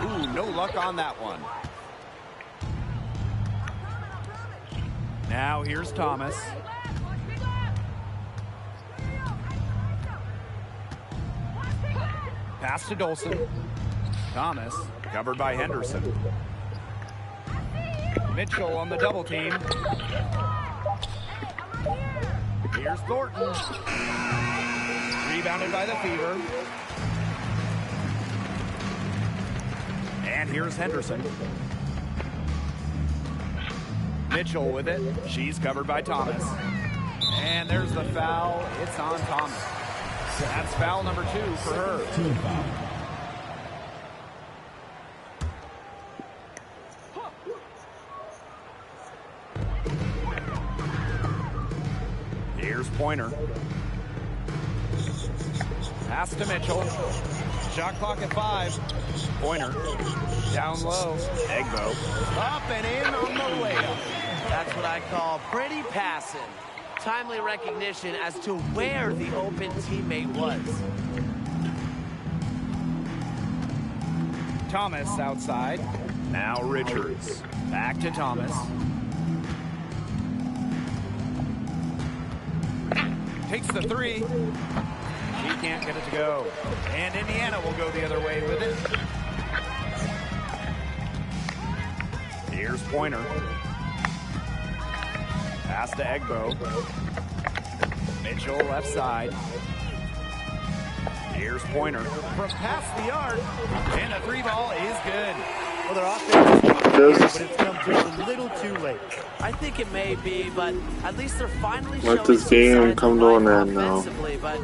Speaker 2: Ooh, no luck on that one. Now here's Thomas. Pass to Dolson. Thomas, covered by Henderson. Mitchell on the double team. Here's Thornton. Rebounded by the Fever. And here's Henderson. Mitchell with it. She's covered by Thomas. And there's the foul. It's on Thomas. That's foul number 2 for her.
Speaker 5: Team foul.
Speaker 2: Here's Pointer. Pass to Mitchell. Shot clock at 5. Pointer. Down low. Egbo. Up and in on the layup.
Speaker 4: That's what I call pretty passing. Timely recognition as to where the open teammate was.
Speaker 2: Thomas outside. Now Richards. Back to Thomas. Takes the 3. She can't get it to go. And Indiana will go the other way with it. Here's Pointer. Pass to Egbo. Mitchell left side. Here's Pointer from past the arc. And the 3 ball is good.
Speaker 3: Well, their offense is here,
Speaker 1: Just
Speaker 3: but it's come just a little too late.
Speaker 4: I think it may be, but at least they're finally
Speaker 1: let
Speaker 4: showing
Speaker 1: this
Speaker 4: some
Speaker 1: game
Speaker 4: signs
Speaker 1: come
Speaker 4: of
Speaker 1: to
Speaker 4: life
Speaker 1: an end now.
Speaker 4: offensively, but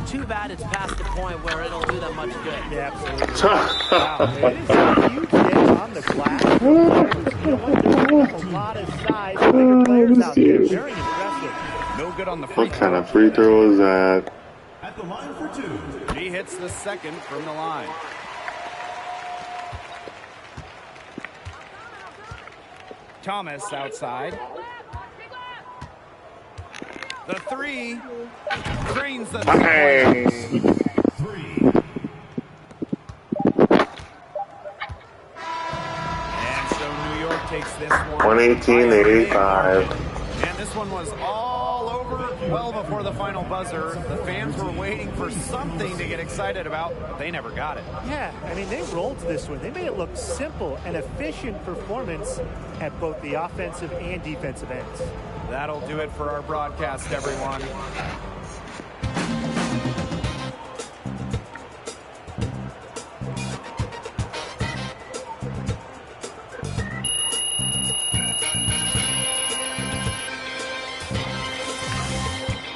Speaker 4: too bad it's past the point where it'll do them much good.
Speaker 3: Yeah, absolutely. Wow, it is a huge day on the glass. You know what? There's a lot of size, bigger players out there. Very impressive.
Speaker 2: No good on the free
Speaker 1: What
Speaker 2: throw.
Speaker 1: kind of free throw is that?
Speaker 5: At the line for two.
Speaker 2: He hits the second from the line. Thomas outside. The three. Drains the
Speaker 1: Bang!
Speaker 5: Three.
Speaker 2: And so New York takes this one.
Speaker 1: 118-85.
Speaker 2: And this one was all over well before the final buzzer. The fans were waiting for something to get excited about. They never got it.
Speaker 3: Yeah, I mean, they rolled this one. They made it look simple and efficient performance at both the offensive and defensive ends.
Speaker 2: That'll do it for our broadcast, everyone.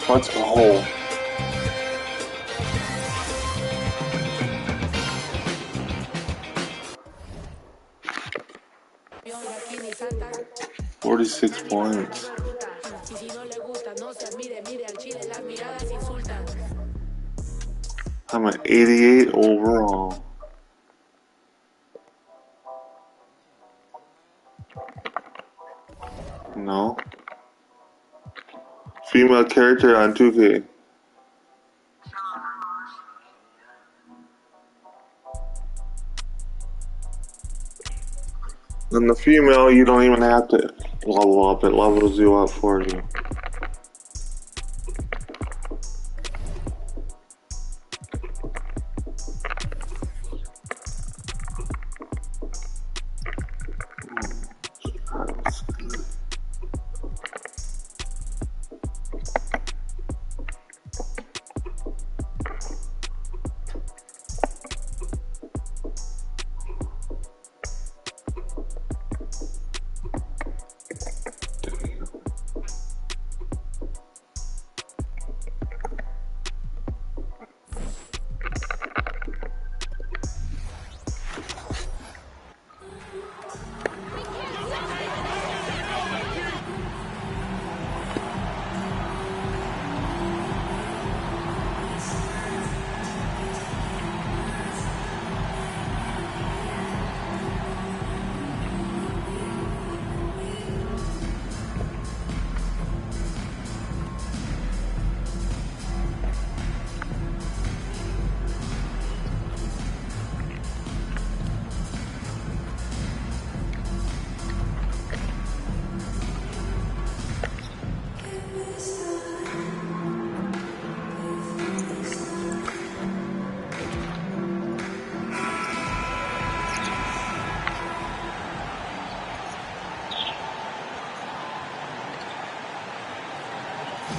Speaker 1: Let's go. $46 points. I'm at 88 overall. No. Female character on 2K. And the female, you don't even have to level up. It levels you up for you.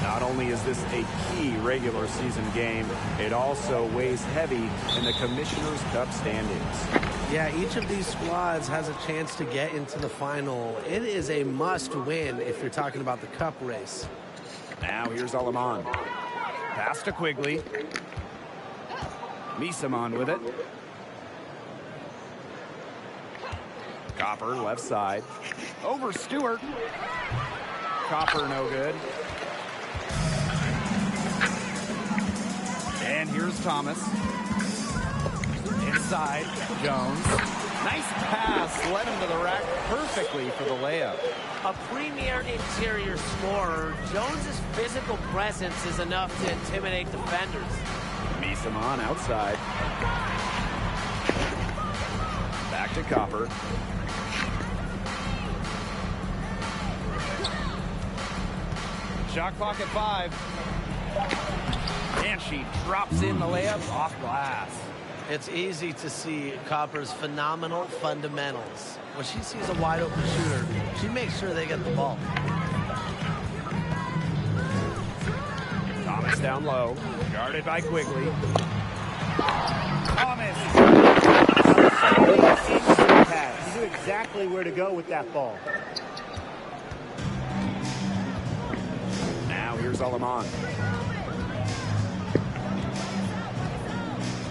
Speaker 2: Not only is this a key regular season game, it also weighs heavy in the Commissioner's Cup standings.
Speaker 4: Yeah, each of these squads has a chance to get into the final. It is a must-win if you're talking about the cup race.
Speaker 2: Now here's Alaman. Pass to Quigley. Misaman with it. Copper left side. Over Stewart. Copper no good. And here's Thomas. Inside, Jones. Nice pass, led him to the rack perfectly for the layup.
Speaker 4: A premier interior scorer, Jones's physical presence is enough to intimidate defenders.
Speaker 2: Misaman outside. Back to Copper. Shot clock at 5. And she drops in the layup off glass.
Speaker 4: It's easy to see Copper's phenomenal fundamentals. When she sees a wide open shooter, she makes sure they get the ball.
Speaker 2: Thomas down low, guarded by Quigley. Thomas.
Speaker 3: He's knew exactly where to go with that ball.
Speaker 2: Now here's Aleman.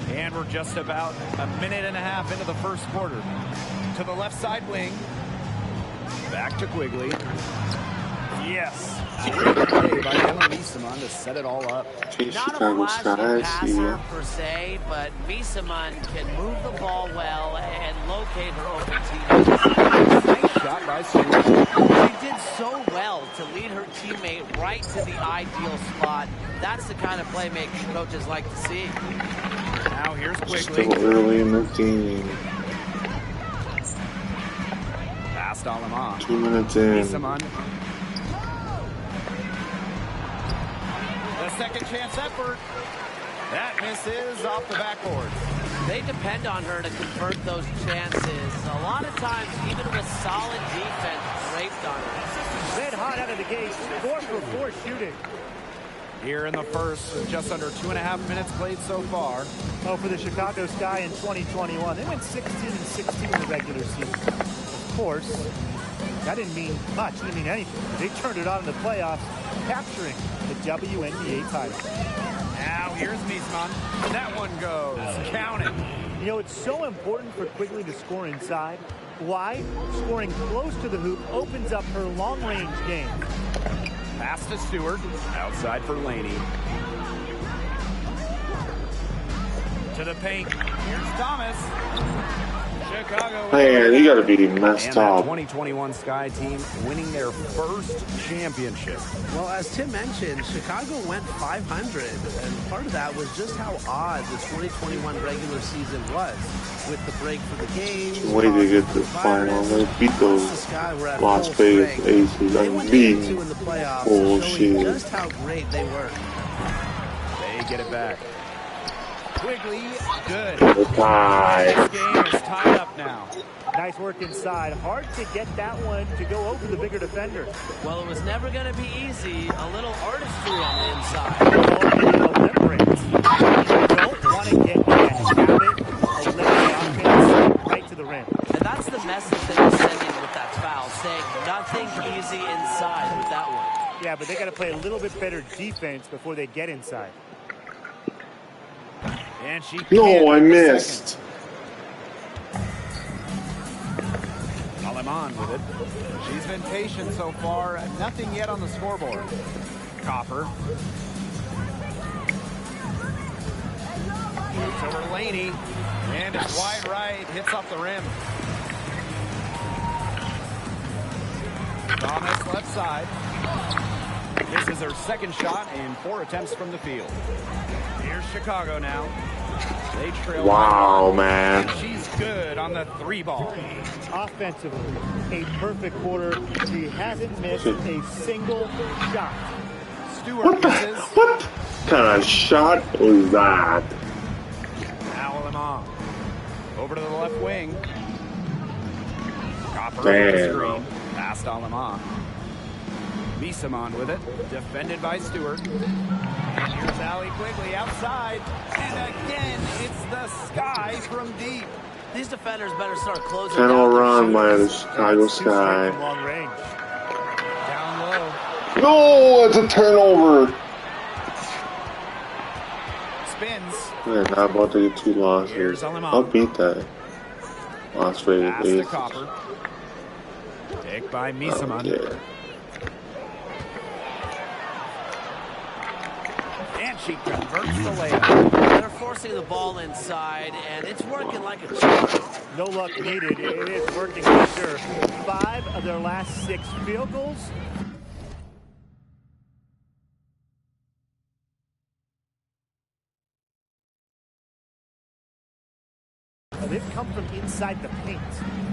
Speaker 2: And we're just about a minute and a half into the first quarter. To the left side wing. Back to Quigley. Yes. Great play by Ellen Miesemann to set it all up.
Speaker 4: Not a flashy passer per se, but Miesemann can move the ball well and locate her open teammates.
Speaker 2: Nice shot by Stewart.
Speaker 4: She did so well to lead her teammate right to the ideal spot. That's the kind of playmaking coaches like to see.
Speaker 2: Now here's Quigley.
Speaker 1: Still early in the game.
Speaker 2: Past Aleman.
Speaker 1: 2 minutes in.
Speaker 2: Miesemann. The second chance effort. That misses off the backboard.
Speaker 4: They depend on her to convert those chances. A lot of times, even with solid defense draped on her.
Speaker 3: Red hot out of the gate, 4 for 4 shooting.
Speaker 2: Here in the first, just under 2.5 minutes played so far.
Speaker 3: Oh, for the Chicago Sky in 2021, they went 16-16 in the regular season. Of course, that didn't mean much, didn't mean anything. They turned it on in the playoffs, capturing the WNBA title.
Speaker 2: Now here's Miesemann. That one goes. Count it.
Speaker 3: You know, it's so important for Quigley to score inside. Why? Scoring close to the hoop opens up her long-range game.
Speaker 2: Pass to Stewart. Outside for Laney. To the paint. Here's Thomas. Chicago.
Speaker 1: Man, you gotta be messed
Speaker 2: and that
Speaker 1: up.
Speaker 2: 2021 Sky team winning their first championship.
Speaker 6: Well, as Tim mentioned, Chicago went 500, and part of that was just how odd the 2021 regular season was. With the break for the game,
Speaker 1: Way to get to the final. They beat those Las Vegas Aces.
Speaker 6: They went 2 in the playoffs, showing
Speaker 1: Bullshit.
Speaker 6: just how great they were.
Speaker 2: They get it back. Quigley, good.
Speaker 1: Tie.
Speaker 2: This game is tied up now.
Speaker 3: Nice work inside. Hard to get that one to go over the bigger defender.
Speaker 4: Well, it was never going to be easy. A little artistry on the inside.
Speaker 3: Eliminates. You don't want to get that habit of letting the offense right to the rim.
Speaker 4: And that's the message that they're sending with that foul, saying nothing easy inside with that one.
Speaker 3: Yeah, but they got to play a little bit better defense before they get inside.
Speaker 2: And she
Speaker 1: No, I missed.
Speaker 2: Aleman with it. She's been patient so far. Nothing yet on the scoreboard. Copper. Moves over Laney. And it's wide right. Hits off the rim. Thomas left side. This is her second shot in 4 attempts from the field. Here's Chicago now. They trail.
Speaker 1: Wow, man.
Speaker 2: She's good on the 3 ball.
Speaker 3: Offensively, a perfect quarter. She hasn't missed a single shot.
Speaker 2: Stewart misses.
Speaker 1: What kind of shot was that?
Speaker 2: Now Lemon. Over to the left wing. Copper
Speaker 1: Damn.
Speaker 2: over the screen. Past Aleman. Miesemann with it. Defended by Stewart. And here's Allie Quigley outside. And again, it's the Sky from deep.
Speaker 4: These defenders better start closing
Speaker 1: 10-0
Speaker 4: down their
Speaker 1: run by the
Speaker 4: shooters.
Speaker 1: Chicago Sky.
Speaker 3: Long range.
Speaker 2: Down low.
Speaker 1: No, it's a turnover.
Speaker 2: Spins.
Speaker 1: They're not about to get 2 losses.
Speaker 2: Here's Aleman.
Speaker 1: I'll beat that. Las Vegas
Speaker 2: Pass to
Speaker 1: Aces.
Speaker 2: Copper. Take by Miesemann.
Speaker 1: Yeah.
Speaker 2: And she converts the layup.
Speaker 4: They're forcing the ball inside, and it's working like a charm.
Speaker 3: No luck needed. It is working for sure. 5 of their last 6 field goals. They've come from inside the paint.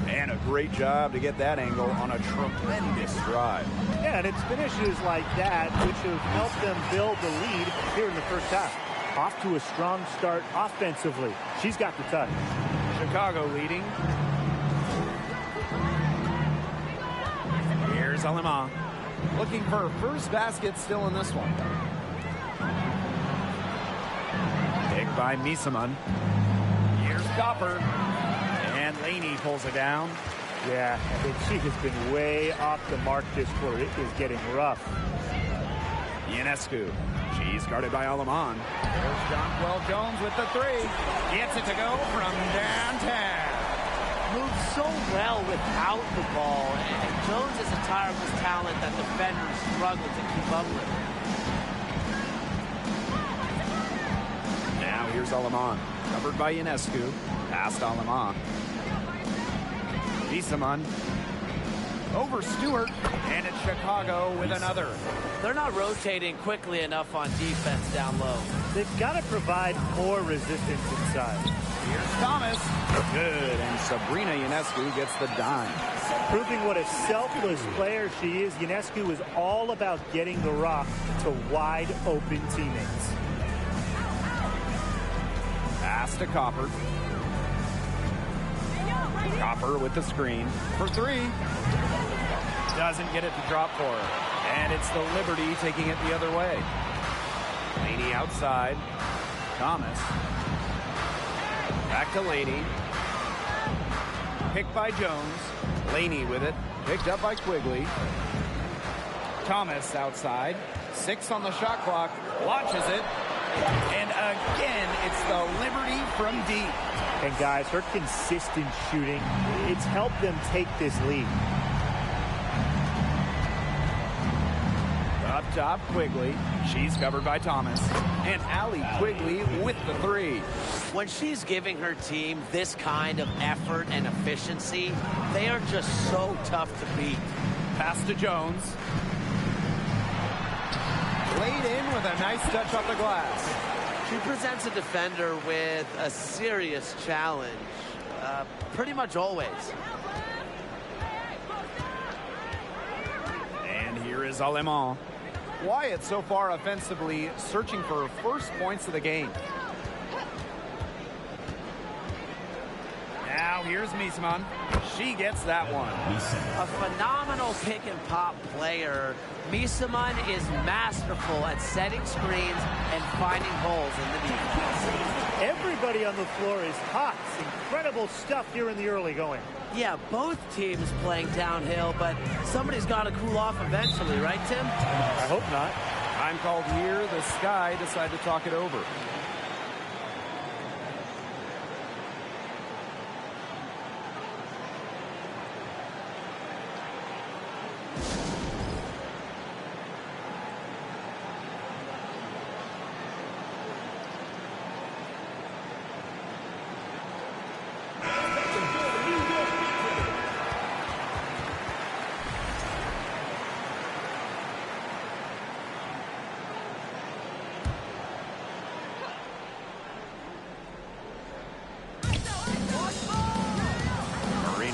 Speaker 2: And a great job to get that angle on a tremendous drive.
Speaker 3: Yeah, and it's finishes like that which have helped them build the lead here in the first half. Off to a strong start offensively. She's got the touch.
Speaker 2: Chicago leading. Here's Aleman. Looking for her first basket still in this one. Picked by Miesemann. Here's Copper. And Laney pulls it down.
Speaker 3: Yeah, I think she has been way off the mark this quarter. It is getting rough.
Speaker 2: Ionescu. She's guarded by Alaman. There's Jonquel Jones with the three. Gets it to go from downtown.
Speaker 4: Moves so well without the ball, and Jones is a tireless talent that defenders struggle to keep up with.
Speaker 2: Now here's Alaman. Covered by Ionescu. Past Alaman. Wiesemann. Over Stewart. And it's Chicago with another.
Speaker 4: They're not rotating quickly enough on defense down low.
Speaker 3: They've got to provide more resistance inside.
Speaker 2: Here's Thomas. Good. And Sabrina Ionescu gets the dime.
Speaker 3: Proving what a selfless player she is, Ionescu is all about getting the rock to wide open teammates.
Speaker 2: Pass to Copper. Copper with the screen for three. Doesn't get it to drop for her. And it's the Liberty taking it the other way. Laney outside. Thomas. Back to Laney. Picked by Jones. Laney with it. Picked up by Quigley. Thomas outside. 6 on the shot clock. Launches it. And again, it's the Liberty from deep.
Speaker 3: And guys, her consistent shooting, it's helped them take this lead.
Speaker 2: Up top, Quigley. She's covered by Thomas. And Allie Quigley with the three.
Speaker 4: When she's giving her team this kind of effort and efficiency, they are just so tough to beat.
Speaker 2: Pass to Jones. Laid in with a nice touch off the glass.
Speaker 4: She presents a defender with a serious challenge, pretty much always.
Speaker 2: And here is Alemán. Wyatt so far offensively searching for her first points of the game. Now here's Wiesemann. She gets that one.
Speaker 4: A phenomenal pick and pop player. Wiesemann is masterful at setting screens and finding holes in the defense.
Speaker 3: Everybody on the floor is hot. Incredible stuff here in the early going.
Speaker 4: Yeah, both teams playing downhill, but somebody's got to cool off eventually, right, Tim?
Speaker 3: I hope not.
Speaker 2: Time called here. The Sky decide to talk it over.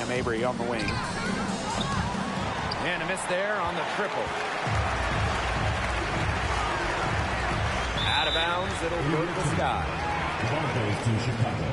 Speaker 2: Mabry on the wing. And a miss there on the triple. Out of bounds, it'll go to the Sky.
Speaker 5: Ball goes to Chicago.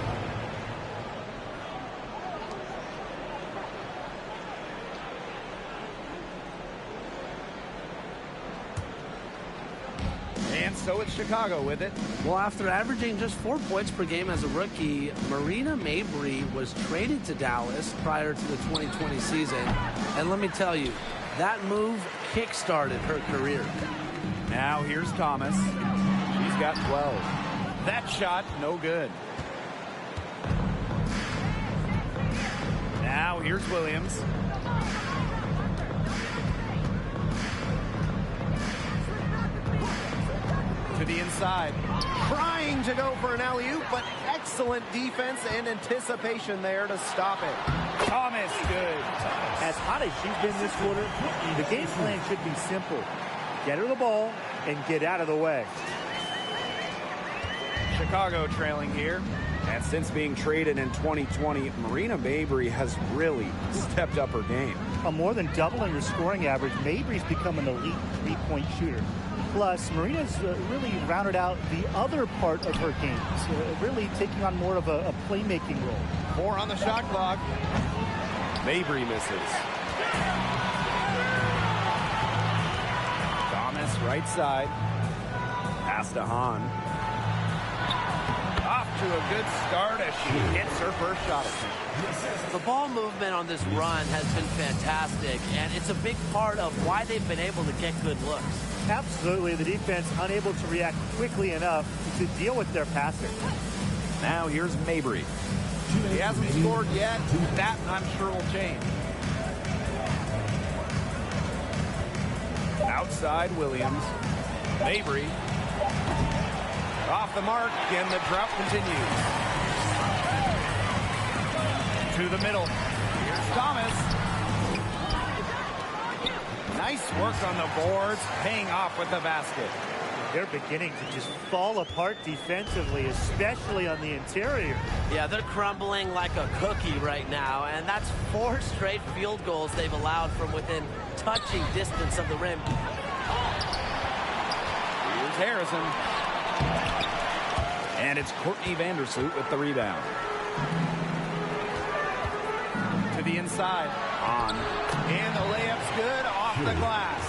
Speaker 2: And so it's Chicago with it.
Speaker 6: Well, after averaging just 4 points per game as a rookie, Marina Mabry was traded to Dallas prior to the 2020 season. And let me tell you, that move kick-started her career.
Speaker 2: Now here's Thomas. She's got 12. That shot, no good. Now here's Williams. To the inside. Trying to go for an alley-oop, but excellent defense and anticipation there to stop it. Thomas, good.
Speaker 3: As hot as she's been this quarter, the game plan should be simple. Get her the ball and get out of the way.
Speaker 2: Chicago trailing here. And since being traded in 2020, Marina Mabry has really stepped up her game.
Speaker 3: More than doubling her scoring average, Mabry's become an elite three-point shooter. Plus, Marina's really rounded out the other part of her game, really taking on more of a playmaking role.
Speaker 2: 4 on the shot clock. Mabry misses. Thomas right side. Pass to Hahn. Off to a good start as she hits her first shot attempt.
Speaker 4: The ball movement on this run has been fantastic, and it's a big part of why they've been able to get good looks.
Speaker 3: Absolutely. The defense unable to react quickly enough to deal with their passer.
Speaker 2: Now here's Mabry. He hasn't scored yet. That, I'm sure, will change. Outside Williams. Mabry. Off the mark, and the drought continues. To the middle. Here's Thomas. Nice work on the boards, paying off with the basket.
Speaker 3: They're beginning to just fall apart defensively, especially on the interior.
Speaker 4: Yeah, they're crumbling like a cookie right now, and that's 4 straight field goals they've allowed from within touching distance of the rim.
Speaker 2: Here's Harrison. And it's Courtney Vandersloot with the rebound. To the inside. On. And the layup's good off the glass.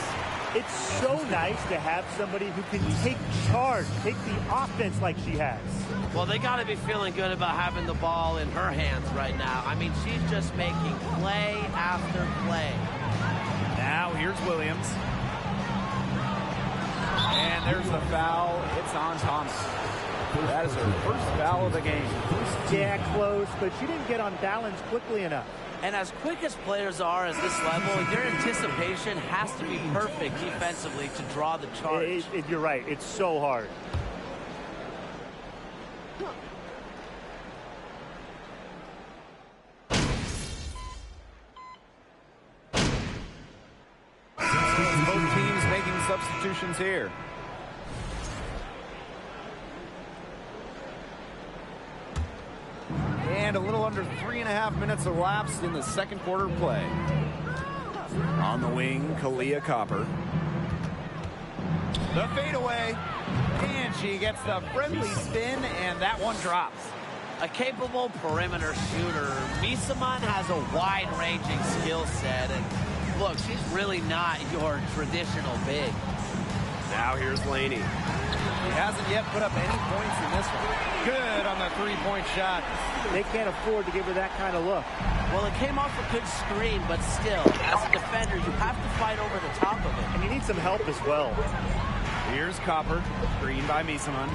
Speaker 3: It's so nice to have somebody who can take charge, take the offense like she has.
Speaker 4: Well, they got to be feeling good about having the ball in her hands right now. I mean, she's just making play after play.
Speaker 2: Now here's Williams. And there's the foul. It's on Thomas. That is her first foul of the game.
Speaker 3: Yeah, close, but she didn't get on balance quickly enough.
Speaker 4: And as quick as players are at this level, your anticipation has to be perfect defensively to draw the charge.
Speaker 3: You're right. It's so hard.
Speaker 2: Both teams making substitutions here. And a little under 3.5 minutes elapsed in the second quarter play. On the wing, Kalia Copper. The fadeaway. And she gets the friendly spin, and that one drops.
Speaker 4: A capable perimeter shooter, Misaman has a wide-ranging skill set. And look, she's really not your traditional big.
Speaker 2: Now here's Laney. He hasn't yet put up any points in this one. Good on the three-point shot.
Speaker 3: They can't afford to give her that kind of look.
Speaker 4: Well, it came off a good screen, but still, as a defender, you have to fight over the top of it.
Speaker 3: And you need some help as well.
Speaker 2: Here's Copper, screen by Misaman.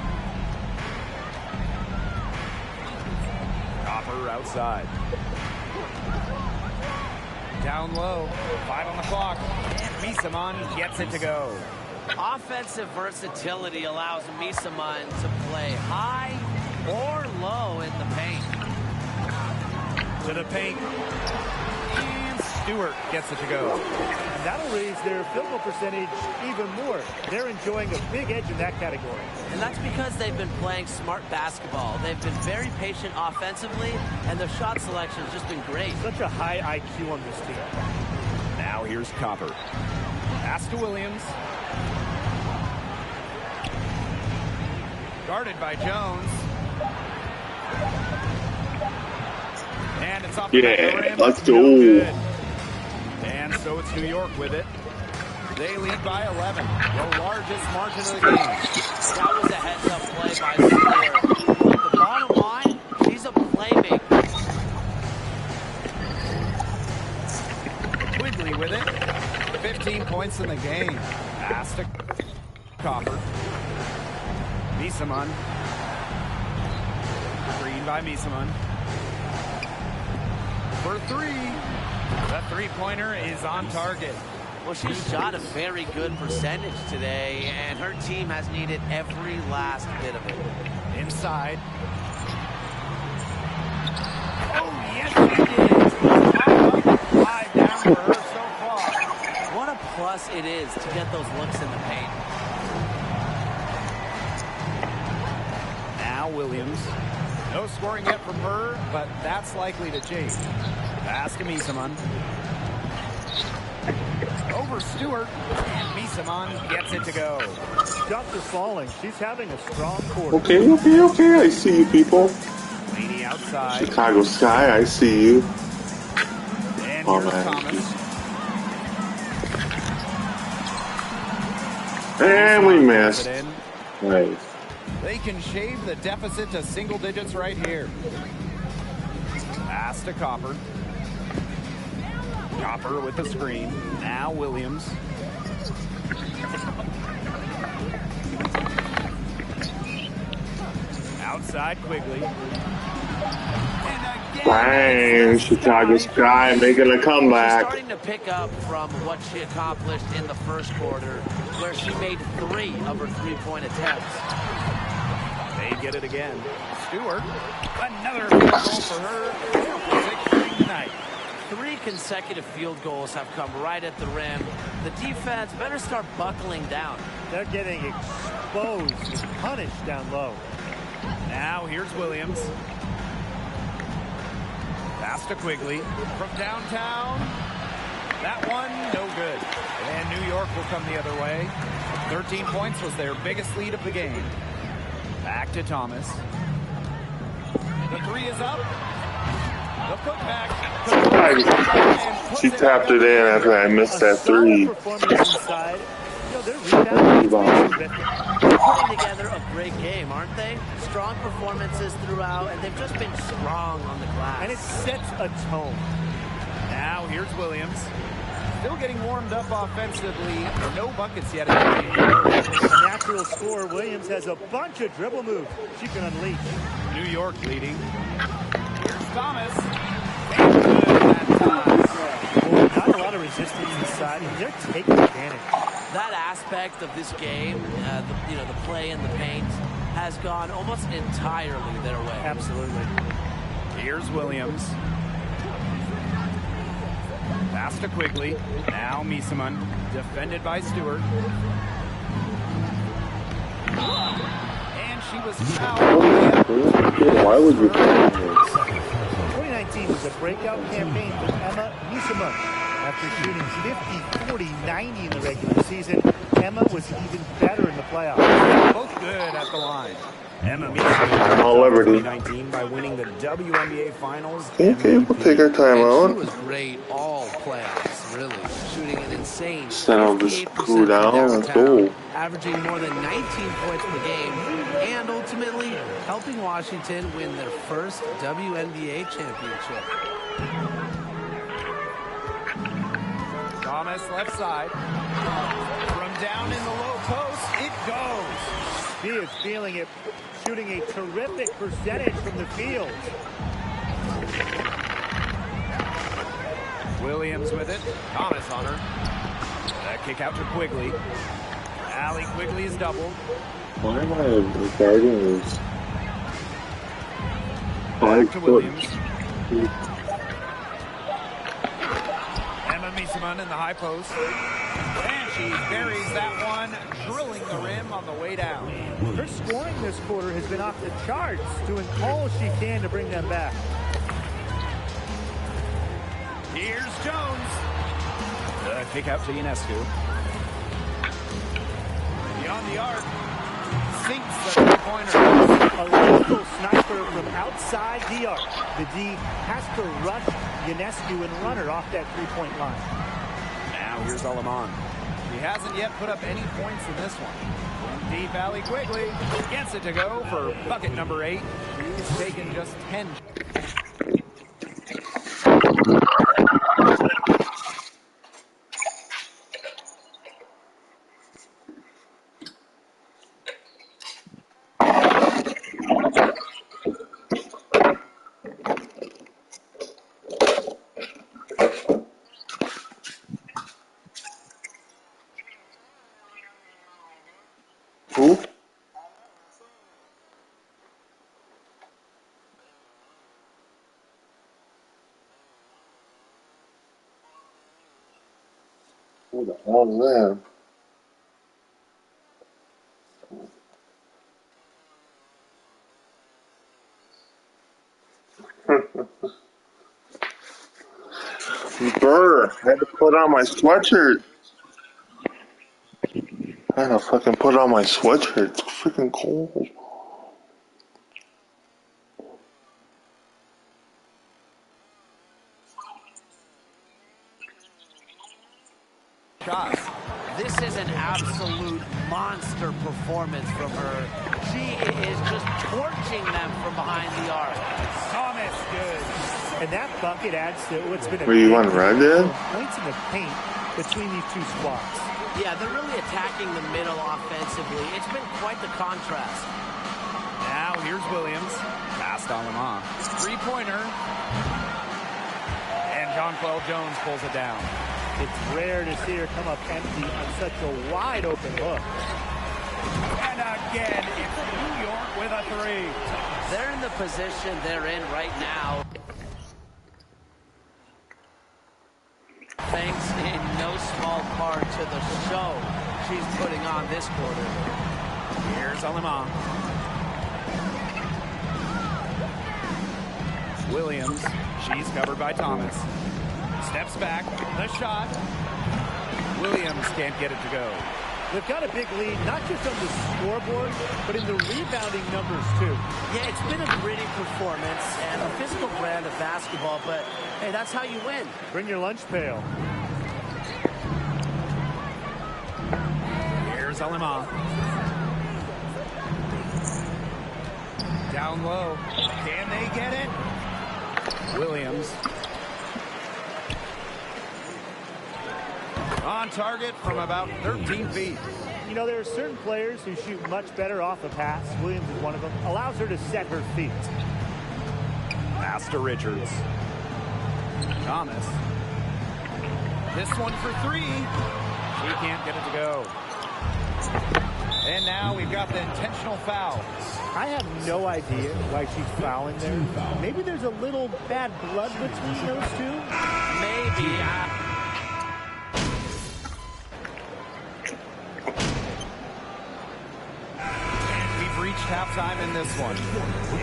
Speaker 2: Copper outside. Down low, 5 on the clock, and Misaman gets it to go.
Speaker 4: Offensive versatility allows Misaman to play high or low in the paint.
Speaker 2: To the paint. And Stewart gets it to go.
Speaker 3: And that'll raise their field goal percentage even more. They're enjoying a big edge in that category.
Speaker 4: And that's because they've been playing smart basketball. They've been very patient offensively, and their shot selection has just been great.
Speaker 3: Such a high IQ on this team.
Speaker 2: Now here's Copper. Pass to Williams. Guarded by Jones. And it's off the rim.
Speaker 1: Let's
Speaker 2: No
Speaker 1: go.
Speaker 2: good. And so it's New York with it. They lead by 11. The largest margin of the game.
Speaker 4: That was a heads-up play by Stewart. Look, the bottom line, she's a playmaker.
Speaker 2: Quigley with it. 15 points in the game. Pass to Copper. Misaman. Screen by Misaman. For 3. The three-pointer is on target.
Speaker 4: Well, she shot a very good percentage today, and her team has needed every last bit of it.
Speaker 2: Inside. Oh, yes, she did. 5 down for her so far.
Speaker 4: What a plus it is to get those looks in the paint.
Speaker 2: Now Williams. No scoring yet from her, but that's likely to change. Pass to Misaman. Over Stewart, and Misaman gets it to go.
Speaker 3: Shots are falling. She's having a strong quarter.
Speaker 1: Okay. I see you people.
Speaker 2: Laney outside.
Speaker 1: Chicago Sky, I see you.
Speaker 2: And
Speaker 1: Oh,
Speaker 2: here's
Speaker 1: man.
Speaker 2: Thomas.
Speaker 1: And we
Speaker 2: Puts
Speaker 1: missed.
Speaker 2: it in.
Speaker 1: Nice.
Speaker 2: They can shave the deficit to single digits right here. Pass to Copper. Copper with the screen. Now Williams. Outside Quigley.
Speaker 1: Dang, Chicago Sky making a comeback.
Speaker 4: She's starting to pick up from what she accomplished in the first quarter, where she made 3 of her 3-point attempts.
Speaker 2: They get it again. Stewart, another field goal for her. 4 for 6 shooting tonight.
Speaker 4: 3 consecutive field goals have come right at the rim. The defense better start buckling down.
Speaker 3: They're getting exposed and punished down low.
Speaker 2: Now here's Williams. Pass to Quigley from downtown. That one, no good. And New York will come the other way. 13 points was their biggest lead of the game. Back to Thomas. The 3 is up. The putback.
Speaker 1: She tapped it in after I missed that 3.
Speaker 3: Performance inside. They're rebounding.
Speaker 4: They're putting together a great game, aren't they? Strong performances throughout, and they've just been strong on the glass.
Speaker 3: And it sets a tone.
Speaker 2: Now here's Williams. Still getting warmed up offensively. No buckets yet in the game.
Speaker 3: A natural scorer, Williams has a bunch of dribble moves she can unleash.
Speaker 2: New York leading. Here's Thomas. And good that time.
Speaker 3: Not a lot of resistance inside, and they're taking advantage.
Speaker 4: That aspect of this game, the play in the paint, has gone almost entirely their way.
Speaker 3: Absolutely.
Speaker 2: Here's Williams. Pass to Quigley. Now Miesemann, defended by Stewart. And she was fouled.
Speaker 1: Why would you?
Speaker 3: 2019 was a breakout campaign for Wnba Miesemann. After shooting 50, 40, 90 in the regular season, Emma was even better in the playoffs.
Speaker 2: Both good at the line. Wnba Miesemann
Speaker 1: All Liberty.
Speaker 2: 2019 by winning the WNBA Finals.
Speaker 1: Okay, we'll take our time
Speaker 6: She
Speaker 1: out.
Speaker 6: was great all playoffs, really. Shooting an insane
Speaker 1: Instead of just
Speaker 6: 58%
Speaker 1: cool down,
Speaker 6: from
Speaker 1: let's
Speaker 6: downtown,
Speaker 1: go.
Speaker 6: averaging more than 19 points per game, and ultimately helping Washington win their first WNBA championship.
Speaker 2: Thomas left side. From down in the low post, it goes.
Speaker 3: She is feeling it, shooting a terrific percentage from the field.
Speaker 2: Williams with it. Thomas on her. That kick out to Quigley. Allie Quigley is doubled.
Speaker 1: Why am I regarding this?
Speaker 2: Back to Williams. Wnba Miesemann in the high post. And she buries that one, drilling the rim on the way down.
Speaker 3: Her scoring this quarter has been off the charts, doing all she can to bring them back.
Speaker 2: Here's Jones. The kick out to Ionescu. Beyond the arc. Sinks the three-pointer.
Speaker 3: A lethal sniper from outside the arc. The D has to rush Ionescu and run her off that three-point line.
Speaker 2: Now here's Alaman. He hasn't yet put up any points in this one. From deep, Allie Quigley gets it to go for bucket number 8. He's taken just 10.
Speaker 1: Who? Who the hell is that? Brr, I had to put on my sweatshirt. I had to fucking put on my sweatshirt. It's freaking cold.
Speaker 2: Shots.
Speaker 4: This is an absolute monster performance from her. She is just torching them from behind the arc.
Speaker 3: Thomas, good. And that bucket adds to what's been a
Speaker 1: Were you on red there?
Speaker 3: points in the paint between these two squads.
Speaker 4: Yeah, they're really attacking the middle offensively. It's been quite the contrast.
Speaker 2: Now here's Williams. Passed on them off. Three-pointer. And Jonquel Jones pulls it down.
Speaker 3: It's rare to see her come up empty on such a wide open look.
Speaker 2: And again, it's New York with a three.
Speaker 4: They're in the position they're in right now, thanks in no small part to the show she's putting on this quarter.
Speaker 2: Here's Alema. Williams, she's covered by Thomas. Steps back, the shot. Williams can't get it to go.
Speaker 3: They've got a big lead, not just on the scoreboard, but in the rebounding numbers, too.
Speaker 4: Yeah, it's been a gritty performance and a physical brand of basketball, but hey, that's how you win.
Speaker 3: Bring your lunch pail.
Speaker 2: Here's Alema. Down low. Can they get it? Williams. On target from about 13 feet.
Speaker 3: You know, there are certain players who shoot much better off a pass. Williams is one of them. Allows her to set her feet.
Speaker 2: Pass to Richards. Thomas. This one for three. She can't get it to go. And now we've got the intentional foul.
Speaker 3: I have no idea why she's fouling there. Maybe there's a little bad blood between those two.
Speaker 4: Maybe.
Speaker 2: We've reached halftime in this one.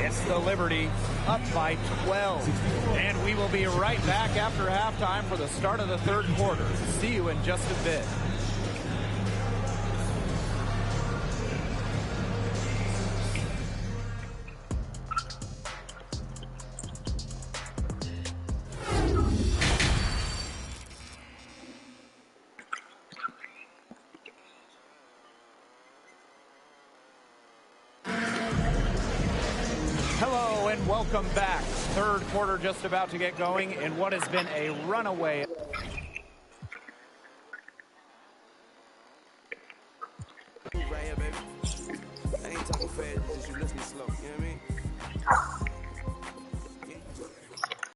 Speaker 2: It's the Liberty up by 12. And we will be right back after halftime for the start of the third quarter. See you in just a bit. Hello and welcome back. Third quarter just about to get going in what has been a runaway.
Speaker 7: Right here, baby. I ain't talking fast, just you listening slow, you know what I mean?